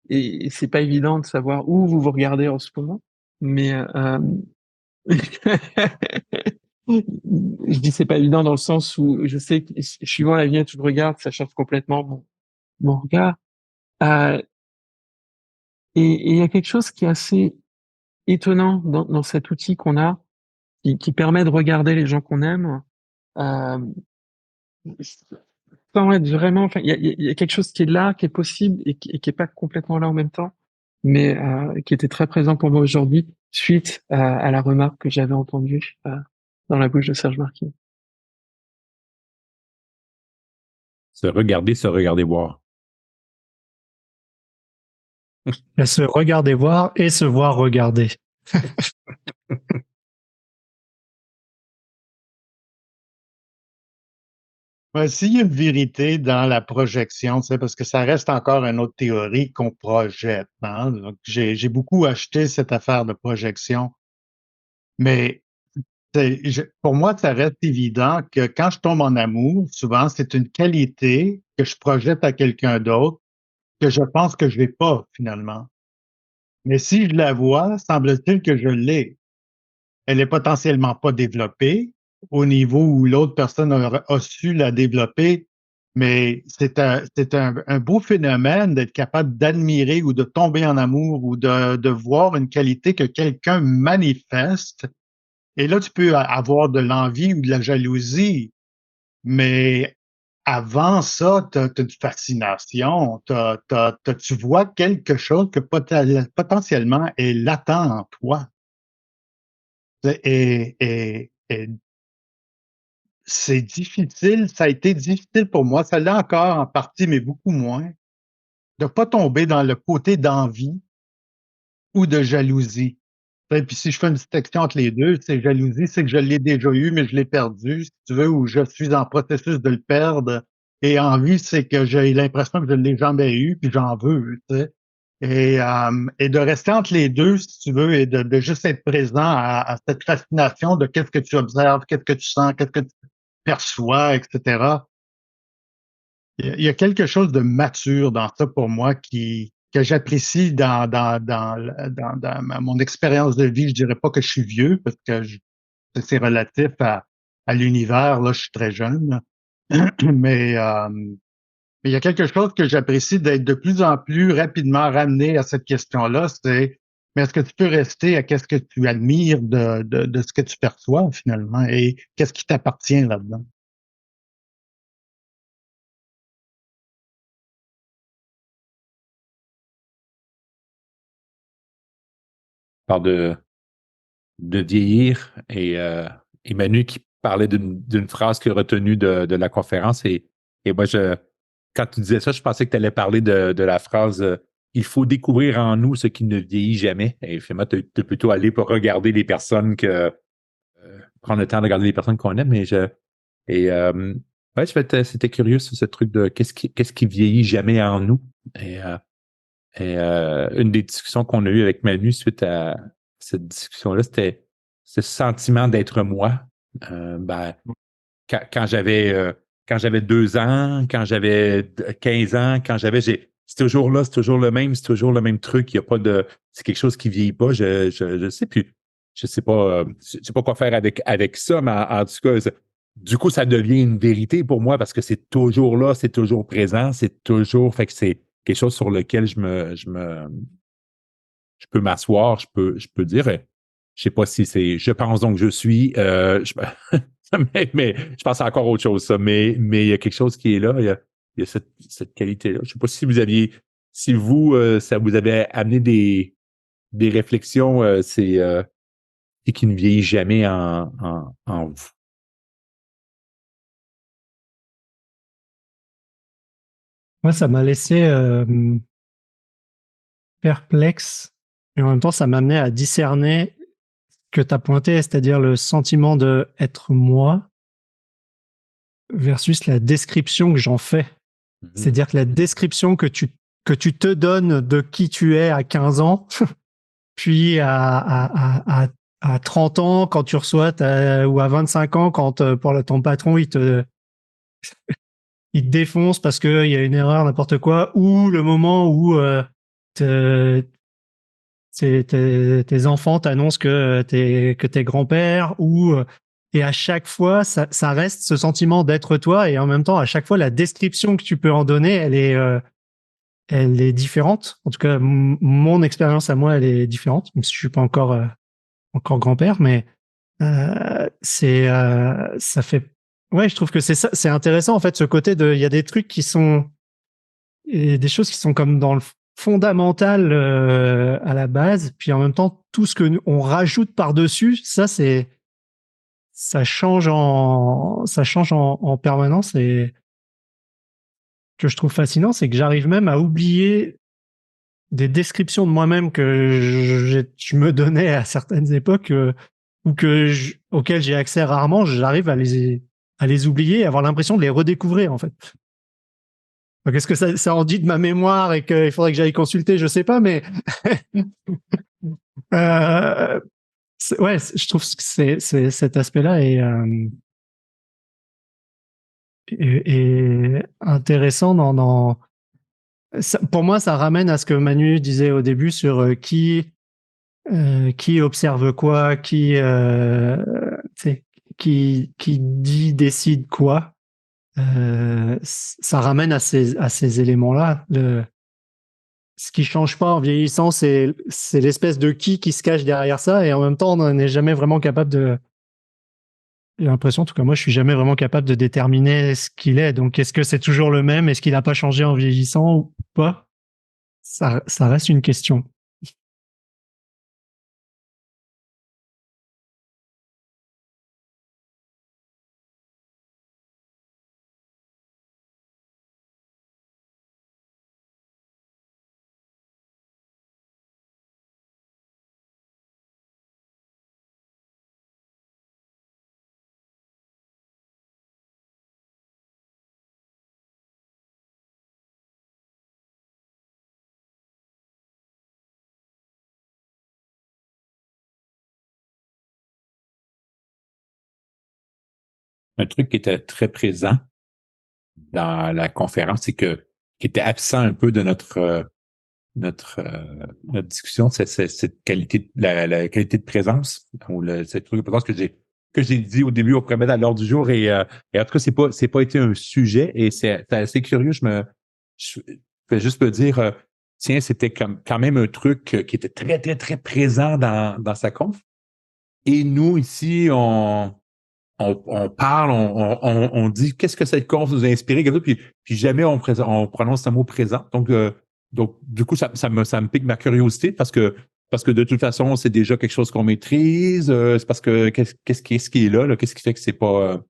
Et c'est pas évident de savoir où vous vous regardez en ce moment, mais je dis c'est pas évident dans le sens où je sais que suivant la vignette où je regarde, ça change complètement mon regard. Euh, et il y a quelque chose qui est assez étonnant dans cet outil qu'on a, qui permet de regarder les gens qu'on aime, euh, sans être vraiment. Enfin, il y a quelque chose qui est là, qui est possible et qui est pas complètement là en même temps, mais qui était très présent pour moi aujourd'hui suite à la remarque que j'avais entendue dans la bouche de Serge Marquis. Se regarder voir. Et se regarder voir et se voir regarder. Ouais, s'il y a une vérité dans la projection, tu sais, parce que ça reste encore une autre théorie qu'on projette. Hein? Donc, j'ai beaucoup acheté cette affaire de projection, mais pour moi, ça reste évident que quand je tombe en amour, souvent, c'est une qualité que je projette à quelqu'un d'autre que je pense que je n'ai pas finalement. Mais si je la vois, semble-t-il que je l'ai. Elle est potentiellement pas développée au niveau où l'autre personne a su la développer, mais c'est un beau phénomène d'être capable d'admirer ou de tomber en amour ou de voir une qualité que quelqu'un manifeste. Et là, tu peux avoir de l'envie ou de la jalousie, mais avant ça, tu as une fascination, tu vois quelque chose que potentiellement est latent en toi. Et c'est difficile, ça a été difficile pour moi, ça l'est encore en partie, mais beaucoup moins, de pas tomber dans le côté d'envie ou de jalousie. Puis si je fais une distinction entre les deux, c'est jalousie, c'est que je l'ai déjà eu, mais je l'ai perdu, si tu veux, ou je suis en processus de le perdre. Et envie, c'est que j'ai l'impression que je ne l'ai jamais eu, puis j'en veux, tu sais. Et de rester entre les deux, si tu veux, et de juste être présent à cette fascination de qu'est-ce que tu observes, qu'est-ce que tu sens, qu'est-ce que tu perçois, etc. Il y a quelque chose de mature dans ça pour moi que j'apprécie dans mon expérience de vie. Je dirais pas que je suis vieux parce que c'est relatif à l'univers. Là, je suis très jeune. Mais il y a quelque chose que j'apprécie d'être de plus en plus rapidement ramené à cette question-là. Mais est-ce que tu peux rester à qu'est-ce que tu admires de ce que tu perçois finalement et qu'est-ce qui t'appartient là-dedans? Parle de vieillir et Manu qui parlait d'une phrase qu'il a retenue de la conférence et moi, quand tu disais ça, je pensais que tu allais parler de la phrase il faut découvrir en nous ce qui ne vieillit jamais. Et finalement, tu es plutôt allé pour regarder les personnes prendre le temps de regarder les personnes qu'on aime. Et ouais, c'était curieux sur ce truc de qu'est-ce qui vieillit jamais en nous. Et, euh, une des discussions qu'on a eues avec Manu suite à cette discussion-là, c'était ce sentiment d'être moi. Ben, quand j'avais 2 ans, quand j'avais 15 ans, c'est toujours là, c'est toujours le même, c'est toujours le même truc. Il y a pas de, c'est quelque chose qui vieillit pas. Je sais plus, je sais pas quoi faire avec ça, mais en tout cas, du coup, ça devient une vérité pour moi parce que c'est toujours là, c'est toujours présent, c'est toujours, fait que c'est quelque chose sur lequel je peux m'asseoir, je peux dire, je sais pas si c'est, je pense donc je suis, mais je pense à encore autre chose, ça. Mais il y a quelque chose qui est là, il y a cette qualité-là. Je sais pas si vous aviez, si vous, ça vous avait amené des réflexions, et qui ne vieillit jamais en vous. Moi, ça m'a laissé perplexe et en même temps, ça m'a amené à discerner ce que tu as pointé, c'est-à-dire le sentiment de être moi versus la description que j'en fais. C'est-à-dire que la description que tu te donnes de qui tu es à 15 ans, puis à 30 ans, quand tu reçois ou à 25 ans, quand ton patron, il te défonce parce qu'il y a une erreur, n'importe quoi, ou le moment où tes enfants t'annoncent que t'es grand-père, et à chaque fois, ça reste ce sentiment d'être toi, et en même temps, à chaque fois, la description que tu peux en donner, elle est différente. En tout cas, mon expérience à moi, elle est différente, même si je suis pas encore grand-père, mais ça fait, ouais, je trouve que c'est ça, c'est intéressant en fait, ce côté il y a des trucs qui sont, et des choses qui sont comme dans le fondamental à la base, puis en même temps tout ce que on rajoute par dessus, ça change en permanence, et ce que je trouve fascinant, c'est que j'arrive même à oublier des descriptions de moi-même que je me donnais à certaines époques, ou auxquelles j'ai accès rarement. J'arrive à les oublier, à avoir l'impression de les redécouvrir en fait. Donc, est-ce que ça en dit de ma mémoire et qu'il faudrait que j'aille consulter? Je sais pas, mais euh, ouais, je trouve que c'est cet aspect-là est intéressant pour moi, ça ramène à ce que Manu disait au début sur qui observe quoi, qui dit, décide quoi. Ça ramène à ces éléments-là. Ce qui change pas en vieillissant, c'est l'espèce de qui se cache derrière ça, et en même temps, on n'est jamais vraiment capable de. J'ai l'impression, en tout cas moi, je suis jamais vraiment capable de déterminer ce qu'il est. Donc, est-ce que c'est toujours le même? Est-ce qu'il n'a pas changé en vieillissant ou pas? Ça reste une question. un truc qui était très présent dans la conférence, c'est qui était absent un peu de notre discussion, c'est cette qualité, la qualité de présence, ou cette truc de présence que j'ai dit au début, on pourrait mettre à l'ordre du jour, et en tout cas, c'est pas été un sujet, et c'est assez curieux, je vais juste me dire, tiens, c'était quand même un truc qui était très, très, très présent dans sa conf. Et nous, ici, on parle, on dit qu'est-ce que cette conf nous a inspiré, puis jamais on prononce ce mot présent. Donc du coup, ça me pique ma curiosité parce que de toute façon, c'est déjà quelque chose qu'on maîtrise. C'est parce que qu'est-ce qui est là, qu'est-ce qui fait que c'est pas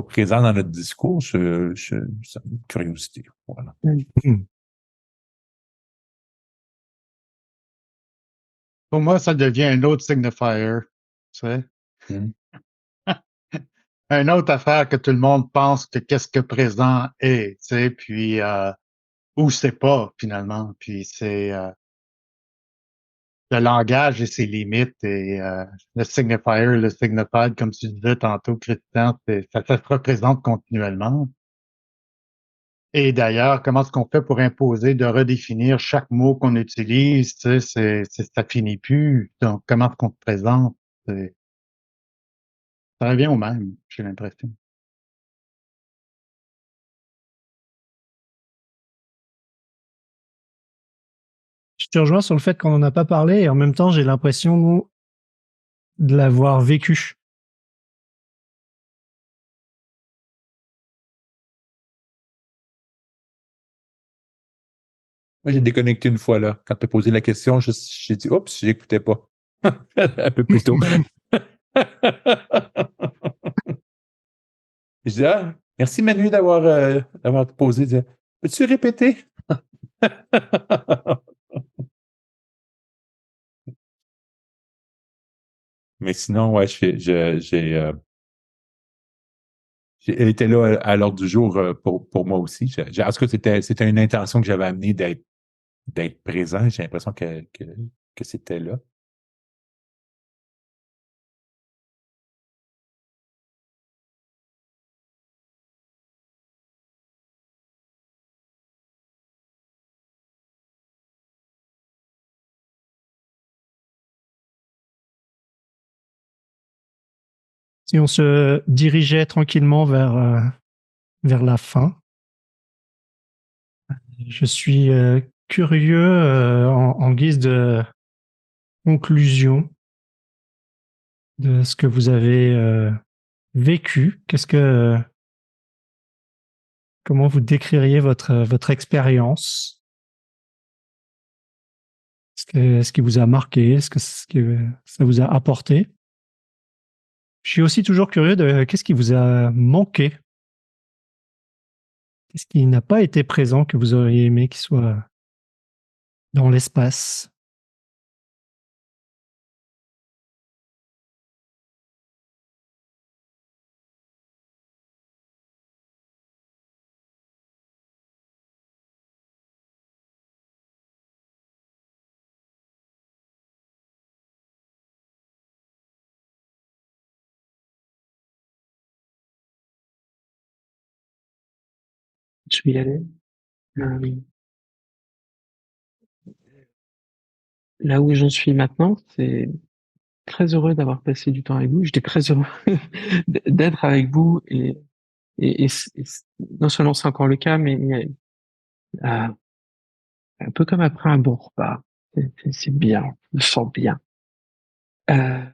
présent dans notre discours. Ça me curiosité. Voilà. Pour moi, ça devient un autre signifier, tu sais. Une autre affaire que tout le monde pense que qu'est-ce que présent est, tu sais, puis ou c'est pas finalement, puis c'est le langage et ses limites et le signifier, le signified, comme tu disais tantôt, Christian, ça se représente continuellement. Et d'ailleurs, comment est-ce qu'on fait pour imposer de redéfinir chaque mot qu'on utilise, tu sais, ça finit plus. Donc, comment est-ce qu'on te présente? Ça revient au même, j'ai l'impression. Je te rejoins sur le fait qu'on n'en a pas parlé et en même temps, j'ai l'impression de l'avoir vécu. Moi, j'ai déconnecté une fois, là. Quand tu as posé la question, j'ai dit, oups, j'écoutais pas. Un peu plus tôt. Je dis, merci Manu d'avoir posé. Peux-tu répéter? Mais sinon, ouais, elle était là à l'ordre du jour pour moi aussi. En tout cas, c'était une intention que j'avais amenée d'être présent. J'ai l'impression que c'était là. Si on se dirigeait tranquillement vers la fin, je suis curieux en guise de conclusion de ce que vous avez vécu. Comment vous décririez votre expérience? Ce qui vous a marqué? Ce que ça vous a apporté? Je suis aussi toujours curieux de qu'est-ce qui vous a manqué? Qu'est-ce qui n'a pas été présent que vous auriez aimé qu'il soit dans l'espace? Je vais y aller. Là où j'en suis maintenant, c'est très heureux d'avoir passé du temps avec vous. J'étais très heureux d'être avec vous non seulement c'est encore le cas, mais un peu comme après un bon repas. C'est bien, je me sens bien. Je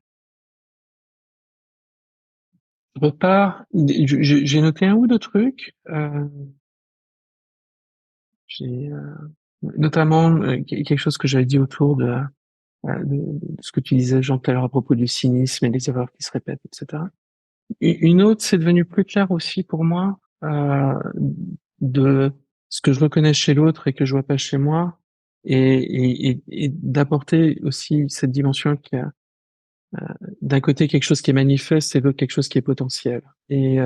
repars. J'ai noté un ou deux trucs. J'ai notamment quelque chose que j'avais dit autour de ce que tu disais, Jean, tout à l'heure à propos du cynisme et des erreurs qui se répètent, etc. Une autre, c'est devenu plus clair aussi pour moi de ce que je reconnais chez l'autre et que je vois pas chez moi, et d'apporter aussi cette dimension qui a d'un côté quelque chose qui est manifeste et de l'autre quelque chose qui est potentiel, et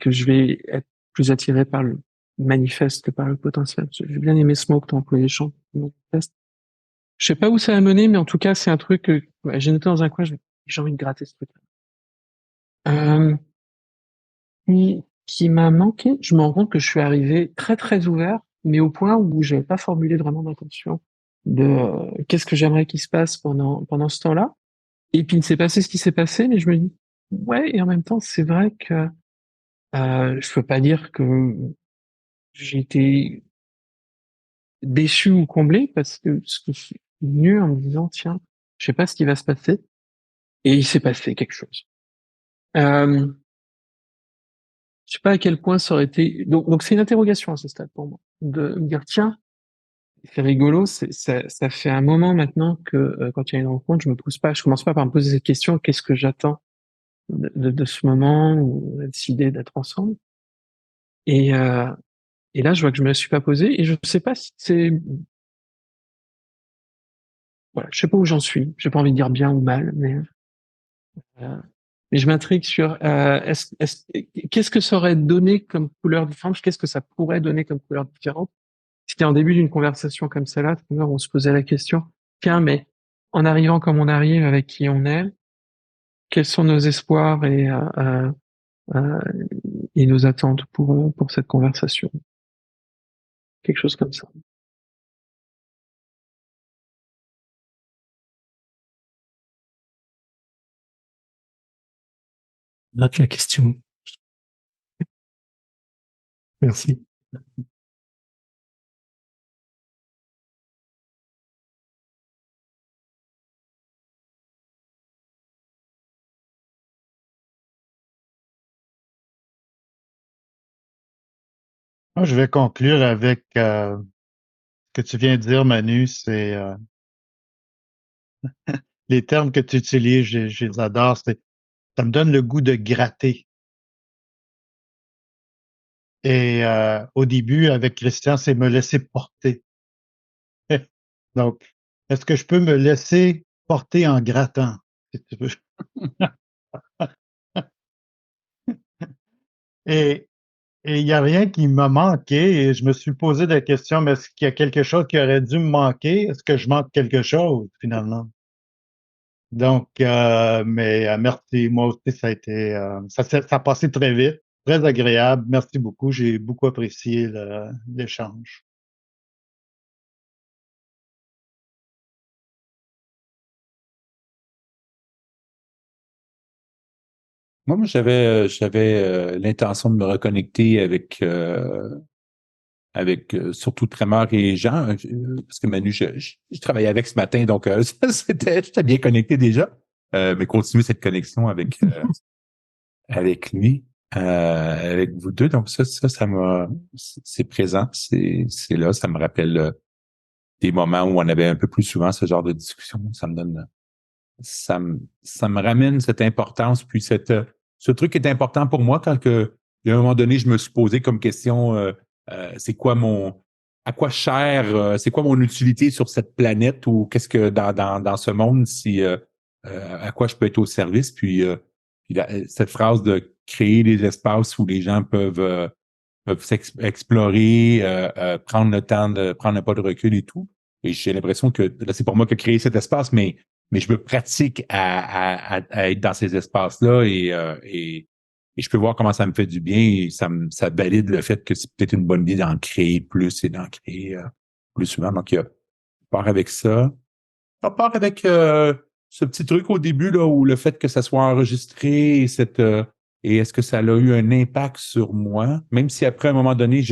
que je vais être plus attiré par le manifeste que par le potentiel. J'ai bien aimé ce mot que tu as employé, Jean, manifeste. Je sais pas où ça va mener, mais en tout cas, c'est un truc que j'ai noté dans un coin, j'ai envie de gratter ce truc. qui m'a manqué, je me rends compte que je suis arrivé très très ouvert, mais au point où j'avais pas formulé vraiment d'intention de qu'est-ce que j'aimerais qu'il se passe pendant ce temps-là. Et puis il s'est passé ce qui s'est passé, mais je me dis ouais, et en même temps c'est vrai que je peux pas dire que j'ai été déçu ou comblé parce que je suis venu en me disant tiens, je sais pas ce qui va se passer, et il s'est passé quelque chose. Euh, je sais pas à quel point ça aurait été. Donc c'est une interrogation à ce stade pour moi, de me dire tiens, c'est rigolo, ça fait un moment maintenant que quand il y a une rencontre, je commence pas par me poser cette question, qu'est-ce que j'attends de ce moment où on a décidé d'être ensemble. Et, euh, et là, je vois que je me la suis pas posée et je sais pas si c'est, voilà, je sais pas où j'en suis. J'ai pas envie de dire bien ou mal, euh, mais je m'intrigue sur qu'est-ce que ça aurait donné comme couleur différente, qu'est-ce que ça pourrait donner comme couleur différente. C'était en début d'une conversation comme celle-là, tout à l'heure, on se posait la question, tiens, mais en arrivant comme on arrive, avec qui on est, quels sont nos espoirs euh, et nos attentes pour cette conversation? Quelque chose comme ça. Note la question. Merci. Moi, je vais conclure avec ce que tu viens de dire, Manu. C'est les termes que tu utilises, je les adore. Ça me donne le goût de gratter. Et au début, avec Christian, c'est me laisser porter. Donc, est-ce que je peux me laisser porter en grattant, si tu veux? Et il n'y a rien qui m'a manqué et je me suis posé la question, mais est-ce qu'il y a quelque chose qui aurait dû me manquer? Est-ce que je manque quelque chose finalement? Donc, mais merci. Moi aussi, ça a été, ça a passé très vite, très agréable. Merci beaucoup. J'ai beaucoup apprécié l'échange. Moi, j'avais l'intention de me reconnecter avec surtout Tremor et Jean, parce que Manu, je travaillais avec ce matin, donc j'étais bien connecté déjà, mais continuer cette connexion avec lui, avec vous deux. Donc ça m'a, c'est présent, c'est là, ça me rappelle des moments où on avait un peu plus souvent ce genre de discussion. Ça me donne, ça me ramène cette importance, puis ce truc qui est important pour moi quand que, à un moment donné, je me suis posé comme question, c'est quoi à quoi c'est quoi mon utilité sur cette planète ou qu'est-ce que dans ce monde, si à quoi je peux être au service, puis cette phrase de créer des espaces où les gens peuvent explorer, prendre le temps de prendre un pas de recul et tout. Et j'ai l'impression que là, c'est pour moi que créer cet espace, mais je me pratique à être dans ces espaces-là et je peux voir comment ça me fait du bien et ça valide le fait que c'est peut-être une bonne idée d'en créer plus et d'en créer plus souvent. Donc, il y a part avec ça. On part avec ce petit truc au début là où le fait que ça soit enregistré et est-ce que ça a eu un impact sur moi, même si après à un moment donné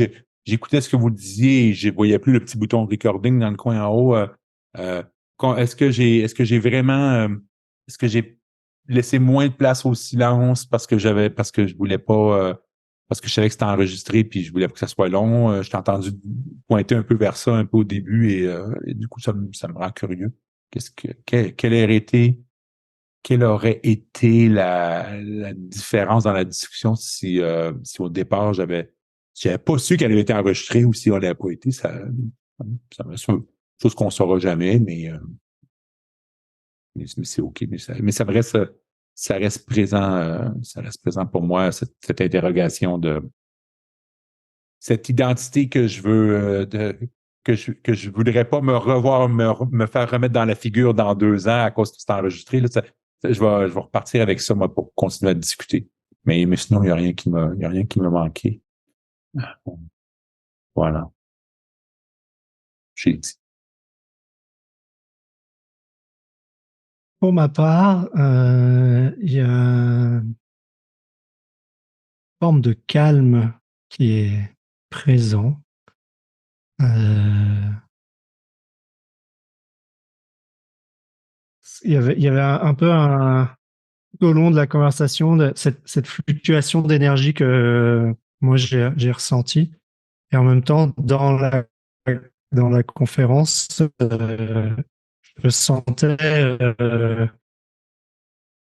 j'écoutais ce que vous disiez et je voyais plus le petit bouton recording dans le coin en haut. Euh, est-ce que j'ai vraiment est-ce que j'ai laissé moins de place au silence parce que je voulais pas parce que je savais que c'était enregistré puis je voulais pas que ça soit long. Je t'ai entendu pointer un peu vers ça un peu au début et du coup ça me rend curieux. Quelle aurait été la différence dans la discussion si au départ j'avais pas su qu'elle avait été enregistrée ou si on l'avait pas été, ça c'est une chose qu'on saura jamais, mais c'est OK. Mais ça reste présent, ça reste présent pour moi, cette interrogation de cette identité que je veux que je voudrais pas me revoir, me faire remettre dans la figure dans 2 ans à cause que c'est enregistré. Là, je vais repartir avec ça, moi, pour continuer à discuter. Mais sinon, il y a rien qui m'a manqué. Voilà. J'ai dit. Pour ma part, il y a une forme de calme qui est présent. Il y avait un peu tout au long de la conversation cette fluctuation d'énergie que moi j'ai ressentie. Et en même temps, dans la conférence, je sentais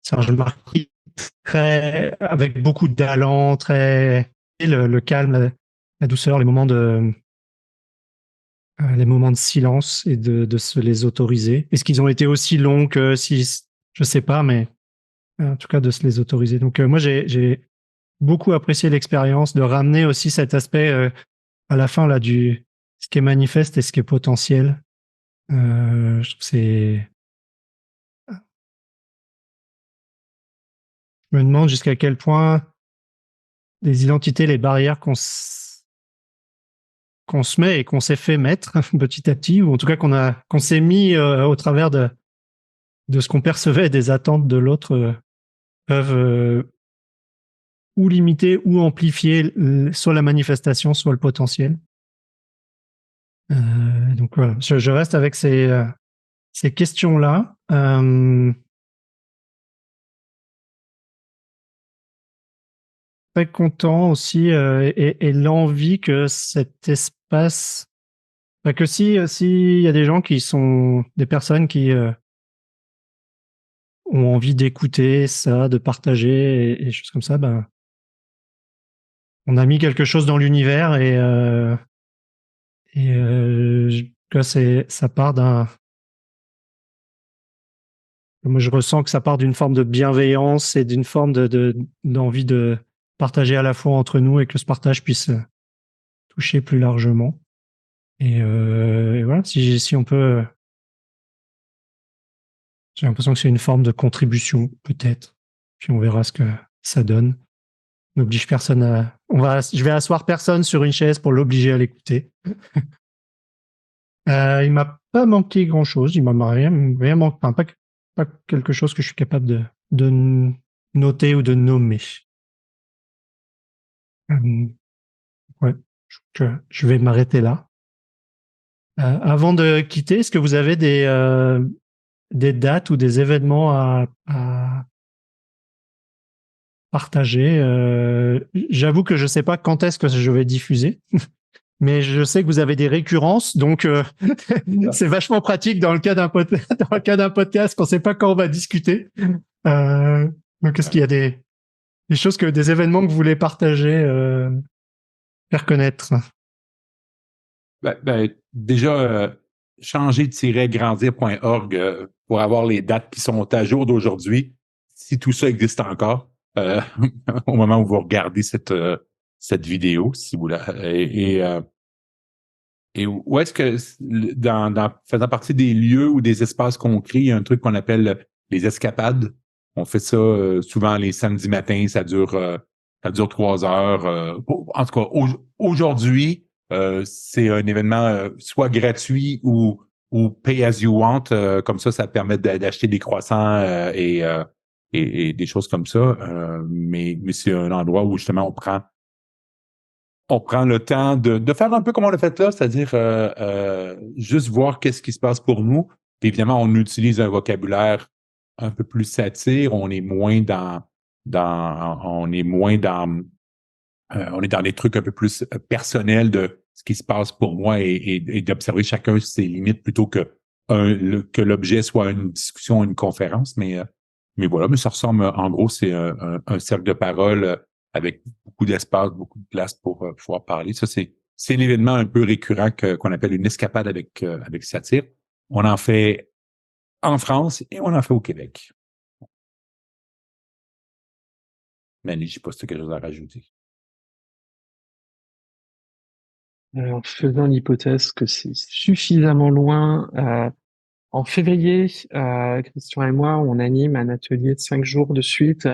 Serge Marquis avec beaucoup d'allant, le calme, la douceur, les moments de silence et de se les autoriser. Est-ce qu'ils ont été aussi longs que si, je sais pas, mais en tout cas de se les autoriser. Donc moi j'ai beaucoup apprécié l'expérience de ramener aussi cet aspect à la fin là du ce qui est manifeste et ce qui est potentiel. Je trouve que je me demande jusqu'à quel point les identités, les barrières qu'on se met et qu'on s'est fait mettre petit à petit, ou en tout cas qu'on s'est mis au travers de ce qu'on percevait des attentes de l'autre, peuvent ou limiter ou amplifier soit la manifestation, soit le potentiel. Donc voilà, je reste avec ces questions-là. Très content aussi et l'envie que cet espace, que si il y a des gens qui sont des personnes qui ont envie d'écouter ça, de partager et choses comme ça, ben on a mis quelque chose dans l'univers que ça part moi je ressens que ça part d'une forme de bienveillance et d'une forme d'envie de partager à la fois entre nous et que ce partage puisse toucher plus largement. Et voilà, si on peut, j'ai l'impression que c'est une forme de contribution, peut-être. Puis on verra ce que ça donne. On n'oblige personne je vais asseoir personne sur une chaise pour l'obliger à l'écouter. Il m'a pas manqué grand chose. Il m'a rien manqué. Enfin, pas quelque chose que je suis capable de noter ou de nommer. Ouais, je vais m'arrêter là. Avant de quitter, est-ce que vous avez des dates ou des événements à partager? J'avoue que je ne sais pas quand est-ce que je vais diffuser, mais je sais que vous avez des récurrences, donc c'est vachement pratique dans le cas d'un podcast qu'on ne sait pas quand on va discuter. Donc est-ce qu'il y a des choses des événements que vous voulez partager, faire connaître? Déjà, changer-grandir.org pour avoir les dates qui sont à jour d'aujourd'hui, si tout ça existe encore, au moment où vous regardez cette vidéo, si vous la, et où est-ce que, dans faisant partie des lieux ou des espaces qu'on crée, il y a un truc qu'on appelle les escapades. On fait ça souvent les samedis matins, ça dure 3 heures. En tout cas, aujourd'hui, c'est un événement soit gratuit ou pay as you want. Comme ça permet d'acheter des croissants et des choses comme ça. Mais c'est un endroit où justement on prend le temps de faire un peu comme on l'a fait là, c'est-à-dire juste voir qu'est-ce qui se passe pour nous. Puis évidemment, on utilise un vocabulaire un peu plus satire. On est moins on est dans des trucs un peu plus personnels de ce qui se passe pour moi et d'observer chacun ses limites plutôt que l'objet soit une discussion, une conférence. Mais voilà, mais ça ressemble, en gros, c'est un cercle de parole avec beaucoup d'espace, beaucoup de place pour pouvoir parler. Ça, c'est l'événement un peu récurrent qu'on appelle une escapade avec satire. On en fait en France et on en fait au Québec. Manu, je sais pas si tu as quelque chose à rajouter. En faisant l'hypothèse que c'est suffisamment loin, en février, Christian et moi, on anime un atelier de 5 jours de suite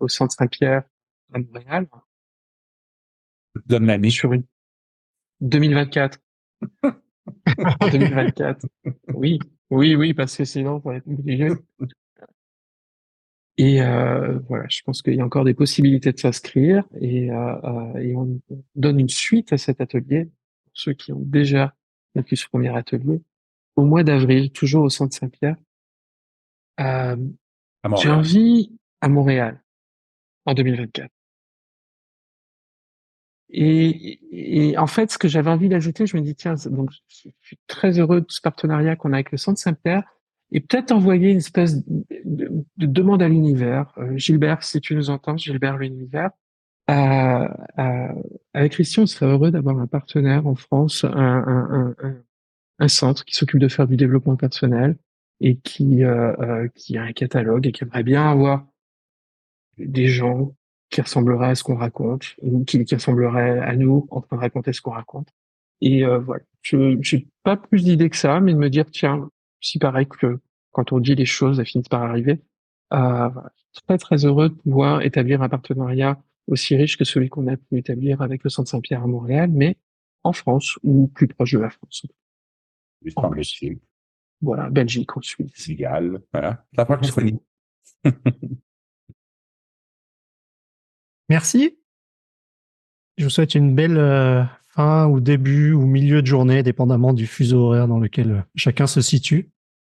au Centre Saint-Pierre à Montréal Donne l'année. sur une 2024. 2024. Oui, parce que sinon, ça va être obligé. Et voilà, je pense qu'il y a encore des possibilités de s'inscrire et on donne une suite à cet atelier pour ceux qui ont déjà vécu ce premier atelier au mois d'avril, toujours au Centre Saint-Pierre. À J'ai Montréal. envie à Montréal en 2024. Et en fait, ce que j'avais envie d'ajouter, je me dis tiens, donc je suis très heureux de ce partenariat qu'on a avec le Centre Saint-Pierre et peut-être envoyer une espèce de demande à l'univers. Gilbert, si tu nous entends, Gilbert l'univers, avec Christian, on serait heureux d'avoir un partenaire en France, un centre qui s'occupe de faire du développement personnel et qui a un catalogue et qui aimerait bien avoir des gens qui ressembleraient à ce qu'on raconte, ou qui ressembleraient à nous en train de raconter ce qu'on raconte. Et voilà, je j'ai pas plus d'idées que ça, mais de me dire tiens, si pareil que quand on dit les choses, elles finissent par arriver. Voilà. Très très heureux de pouvoir établir un partenariat aussi riche que celui qu'on a pu établir avec le Centre Saint-Pierre à Montréal, mais en France ou plus proche de la France. Oui, En plus. Voilà, Belgique, en Suisse. Égal. Voilà. La francophonie. Merci. Je vous souhaite une belle fin ou début ou milieu de journée, dépendamment du fuseau horaire dans lequel chacun se situe.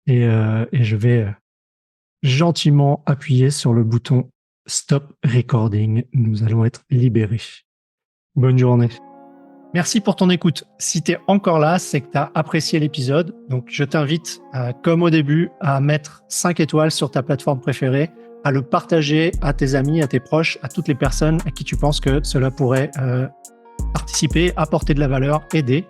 Et je vais gentiment appuyer sur le bouton Stop Recording. Nous allons être libérés. Bonne journée. Merci pour ton écoute. Si tu es encore là, c'est que tu as apprécié l'épisode. Donc, je t'invite, comme au début, à mettre 5 étoiles sur ta plateforme préférée, à le partager à tes amis, à tes proches, à toutes les personnes à qui tu penses que cela pourrait participer, apporter de la valeur, aider.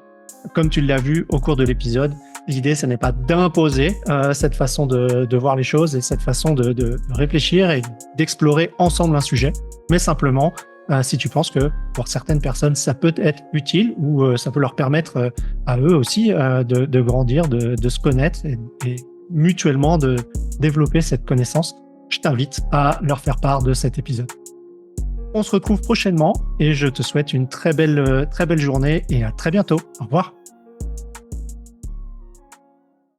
Comme tu l'as vu au cours de l'épisode, l'idée, ce n'est pas d'imposer cette façon de voir les choses et cette façon de réfléchir et d'explorer ensemble un sujet, mais simplement si tu penses que pour certaines personnes, ça peut être utile ou ça peut leur permettre à eux aussi de grandir, de se connaître et mutuellement de développer cette connaissance, je t'invite à leur faire part de cet épisode. On se retrouve prochainement et je te souhaite une très belle journée et à très bientôt. Au revoir.